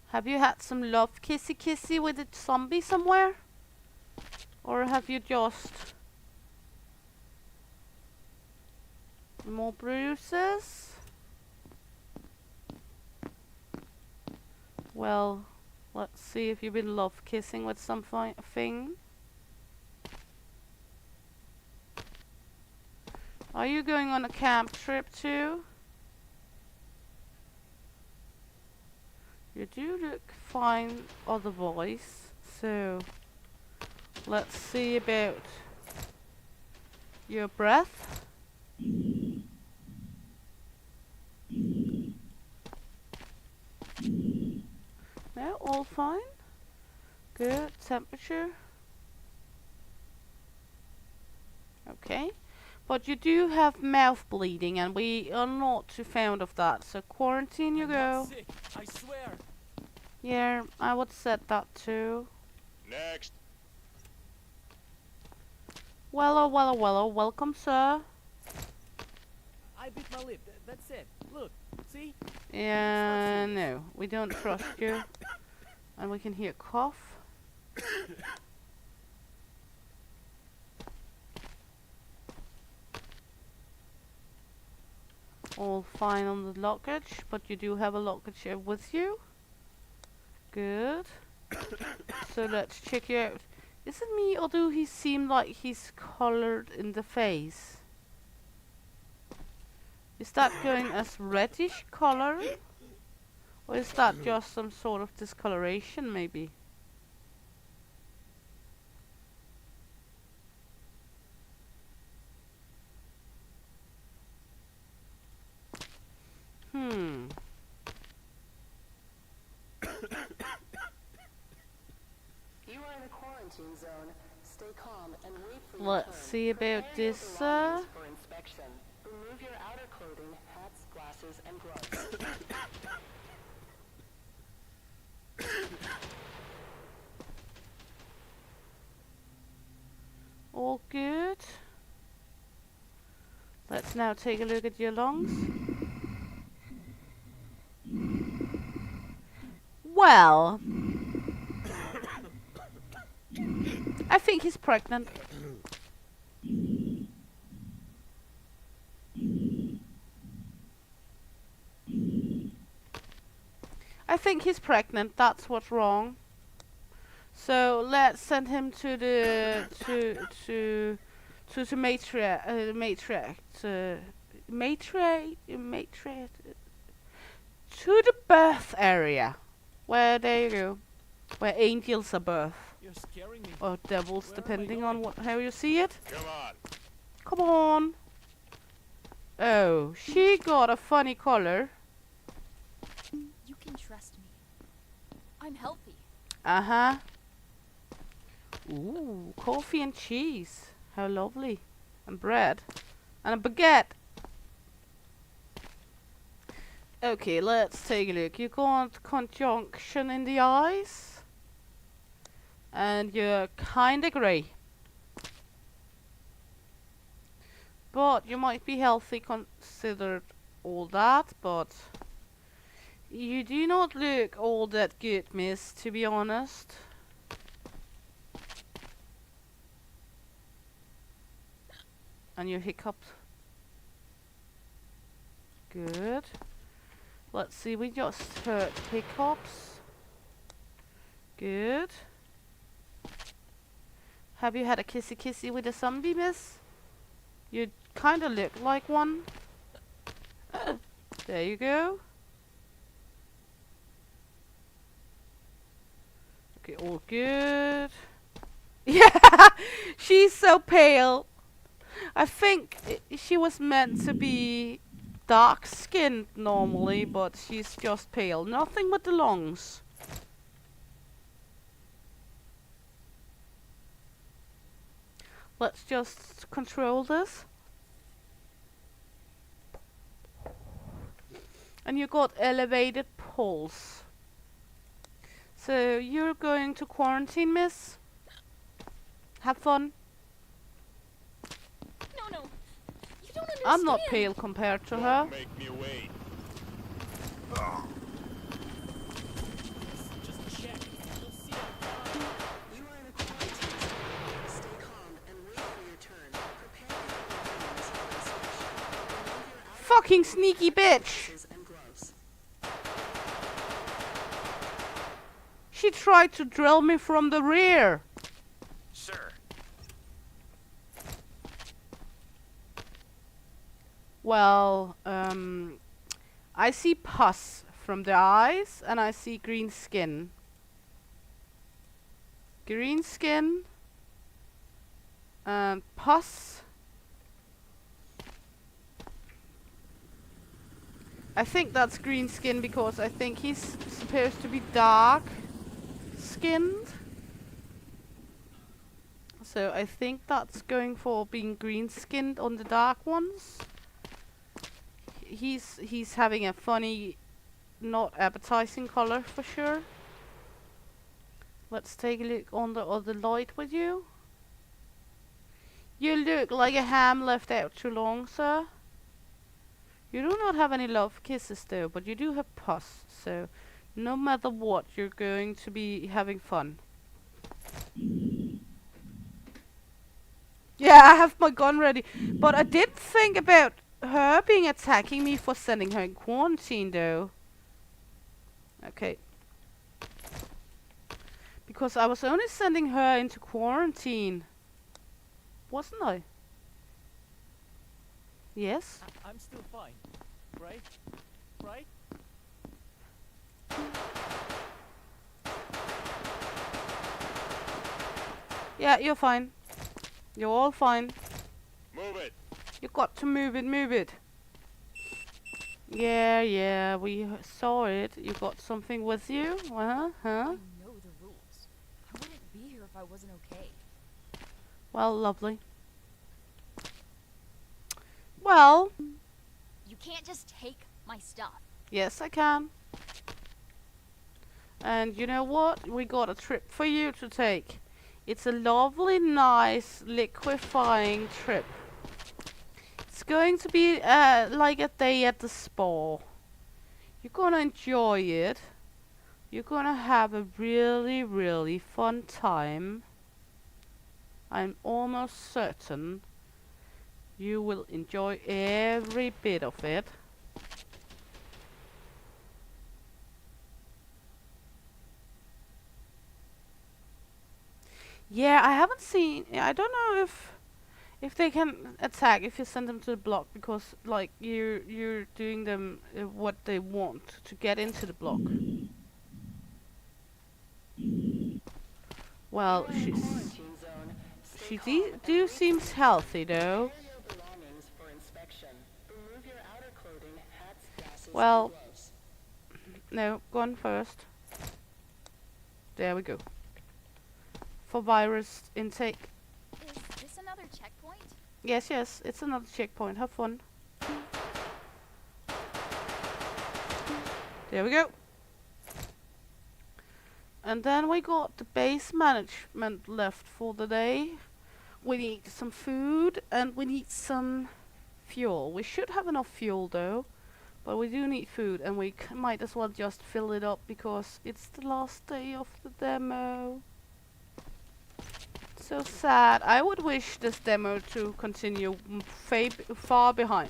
Have you had some love kissy kissy with a zombie somewhere? Or have you just more bruises? Well, let's see if you've been love kissing with something. Are you going on a camp trip too? You do look fine otherwise, so let's see about your breath. No, all fine. Good. Temperature. Okay. But you do have mouth bleeding, and we are not too fond of that, so quarantine you I'm go. not sick, I swear. Yeah, I would set that too. Next. Well, welcome, sir. I bit my lip. That's it. Look, see? Yeah, no, we don't trust you. And we can hear cough. All fine on the luggage, but you do have a luggage with you. Good. So let's check you out. Is it me, or do he seem like he's colored in the face? Is that going as reddish color? Or is that just some sort of discoloration, maybe? are in a quarantine zone. Stay calm and wait for your Let's turn. see about Prepare this, your sir. belongings for inspection. Remove your outer clothing, hats, glasses, and gloves. All good. Let's now take a look at your lungs. Well, I think he's pregnant. I think he's pregnant. That's what's wrong. So let's send him to the to to the birth area, where there you go, where angels are birth You're scaring me. or devils, Where am I depending on going? how you see it. Come on. Come on. Oh, she got a funny color. You can trust me. I'm healthy. Uh-huh. Ooh, coffee and cheese. How lovely. And bread. And a baguette. Okay, let's take a look. You got conjunction in the eyes. And you're kinda grey. But you might be healthy considered all that, but you do not look all that good, miss, to be honest. And you hiccuped. Good. Let's see, we just heard hiccups. Good. Have you had a kissy kissy with a zombie, miss? You kinda look like one. There you go. Okay, all good. Yeah, she's so pale. I think she was meant to be dark skinned normally, but she's just pale. Nothing with the lungs. Let's just control this. And you got elevated pulse. So you're going to quarantine, miss? Have fun. No. You don't understand. I'm not pale compared to her. Make me wait. Just check. You'll see You are in a quarantine zone. Stay calm and wait for your turn. Prepare your belongings for inspection. Remove your outer Fucking sneaky bitch! glasses and gloves. She tried to drill me from the rear. Sir, Well, I see pus from the eyes and I see green skin. Green skin and pus. I think that's green skin because I think he's supposed to be dark skinned. So I think that's going for being green skinned on the dark ones. He's having a funny, not appetizing color for sure. Let's take a look on the other light with you. You look like a ham left out too long, sir. You do not have any love kisses though, but you do have pus, so no matter what, you're going to be having fun. Yeah, I have my gun ready, but I did think about her being attacking me for sending her in quarantine though. Okay. Because I was only sending her into quarantine. Wasn't I? Yes? I'm still fine. Right? Right? Yeah, you're fine. You're all fine. Move it. You got to move it. Yeah, we saw it. You got something with you? Huh? I know the rules. I wouldn't be here if I wasn't okay. Well, lovely. Well, You can't just take my stuff. yes, I can. And you know what? We got a trip for you to take. It's a lovely, nice, liquefying trip. It's going to be like a day at the spa. You're gonna enjoy it. You're gonna have a really, really fun time. I'm almost certain you will enjoy every bit of it. Yeah, I haven't seen. I don't know if they can attack if you send them to the block, because like you're doing them what they want to get into the block. Well, You're in a quarantine zone. Stay she calm and do wait for seems your healthy turn. though. Prepare your belongings for inspection. Remove your outer clothing, hats, glasses, Well, and gloves. no, go on first. There we go. For virus intake. Is this another checkpoint? Yes, yes, it's another checkpoint. Have fun. There we go. And then we got the base management left for the day. We need some food and we need some fuel. We should have enough fuel though, but we do need food, and we might as well just fill it up because it's the last day of the demo. So sad. I would wish this demo to continue far behind,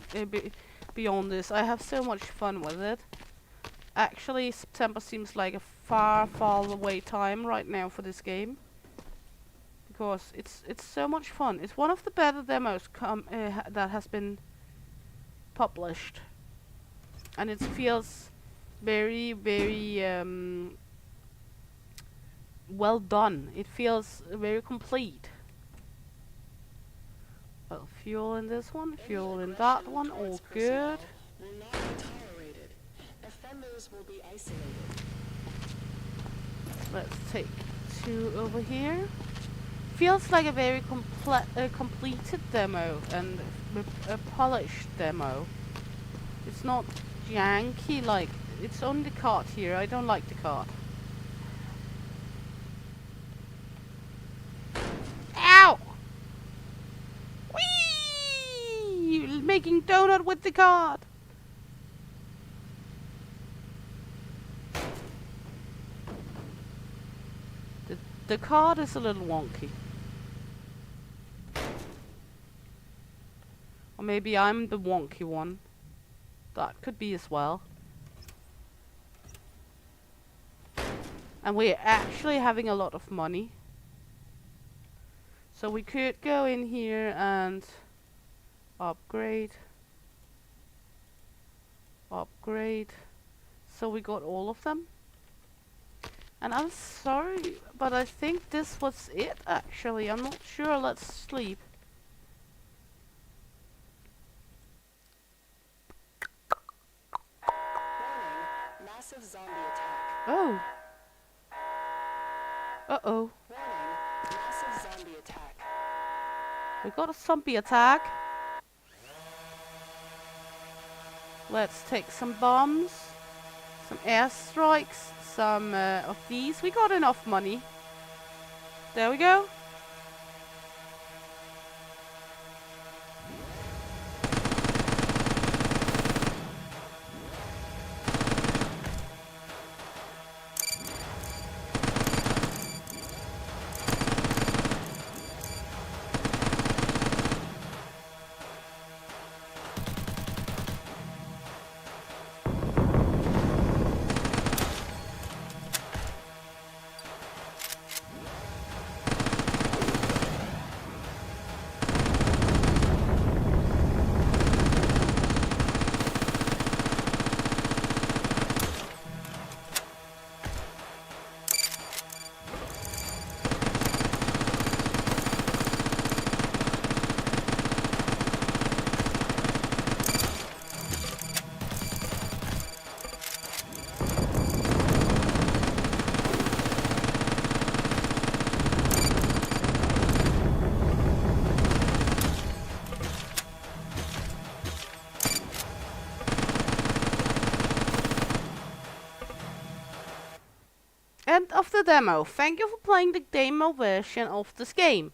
beyond this. I have so much fun with it. Actually, September seems like a far, far away time right now for this game, because it's so much fun. It's one of the better demos that has been published, and it feels very, very well done. It feels very complete. Well, fuel in this one, fuel in that one, all good. Will not be tolerated. Offenders will be isolated. Let's take 2 over here. Feels like a very completed demo and a polished demo. It's not janky, like it's on the cart here. I don't like the cart. Ow! Whee! Making donut with the cart. The card is a little wonky. Or maybe I'm the wonky one. That could be as well. And we're actually having a lot of money. So we could go in here and upgrade. Upgrade. So we got all of them. And I'm sorry, but I think this was it actually. I'm not sure. Let's sleep. Warning, massive zombie attack. Oh. Uh-oh. Warning, massive zombie attack. We got a zombie attack. Let's take some bombs, some airstrikes, some of these. We got enough money. There we go. end of the demo. Thank you for playing the demo version of this game.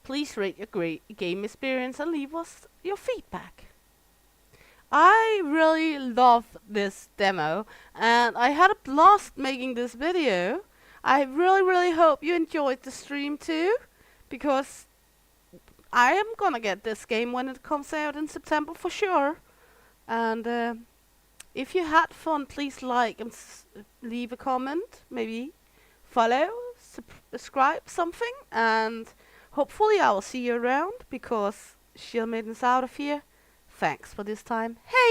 Please rate your great game experience and leave us your feedback. I really love this demo and I had a blast making this video. I really hope you enjoyed the stream too, because I am gonna get this game when it comes out in September for sure. And if you had fun, please like and leave a comment, maybe follow, subscribe, something, and hopefully I will see you around, because Shield Maiden's out of here. Thanks for this time. Hey!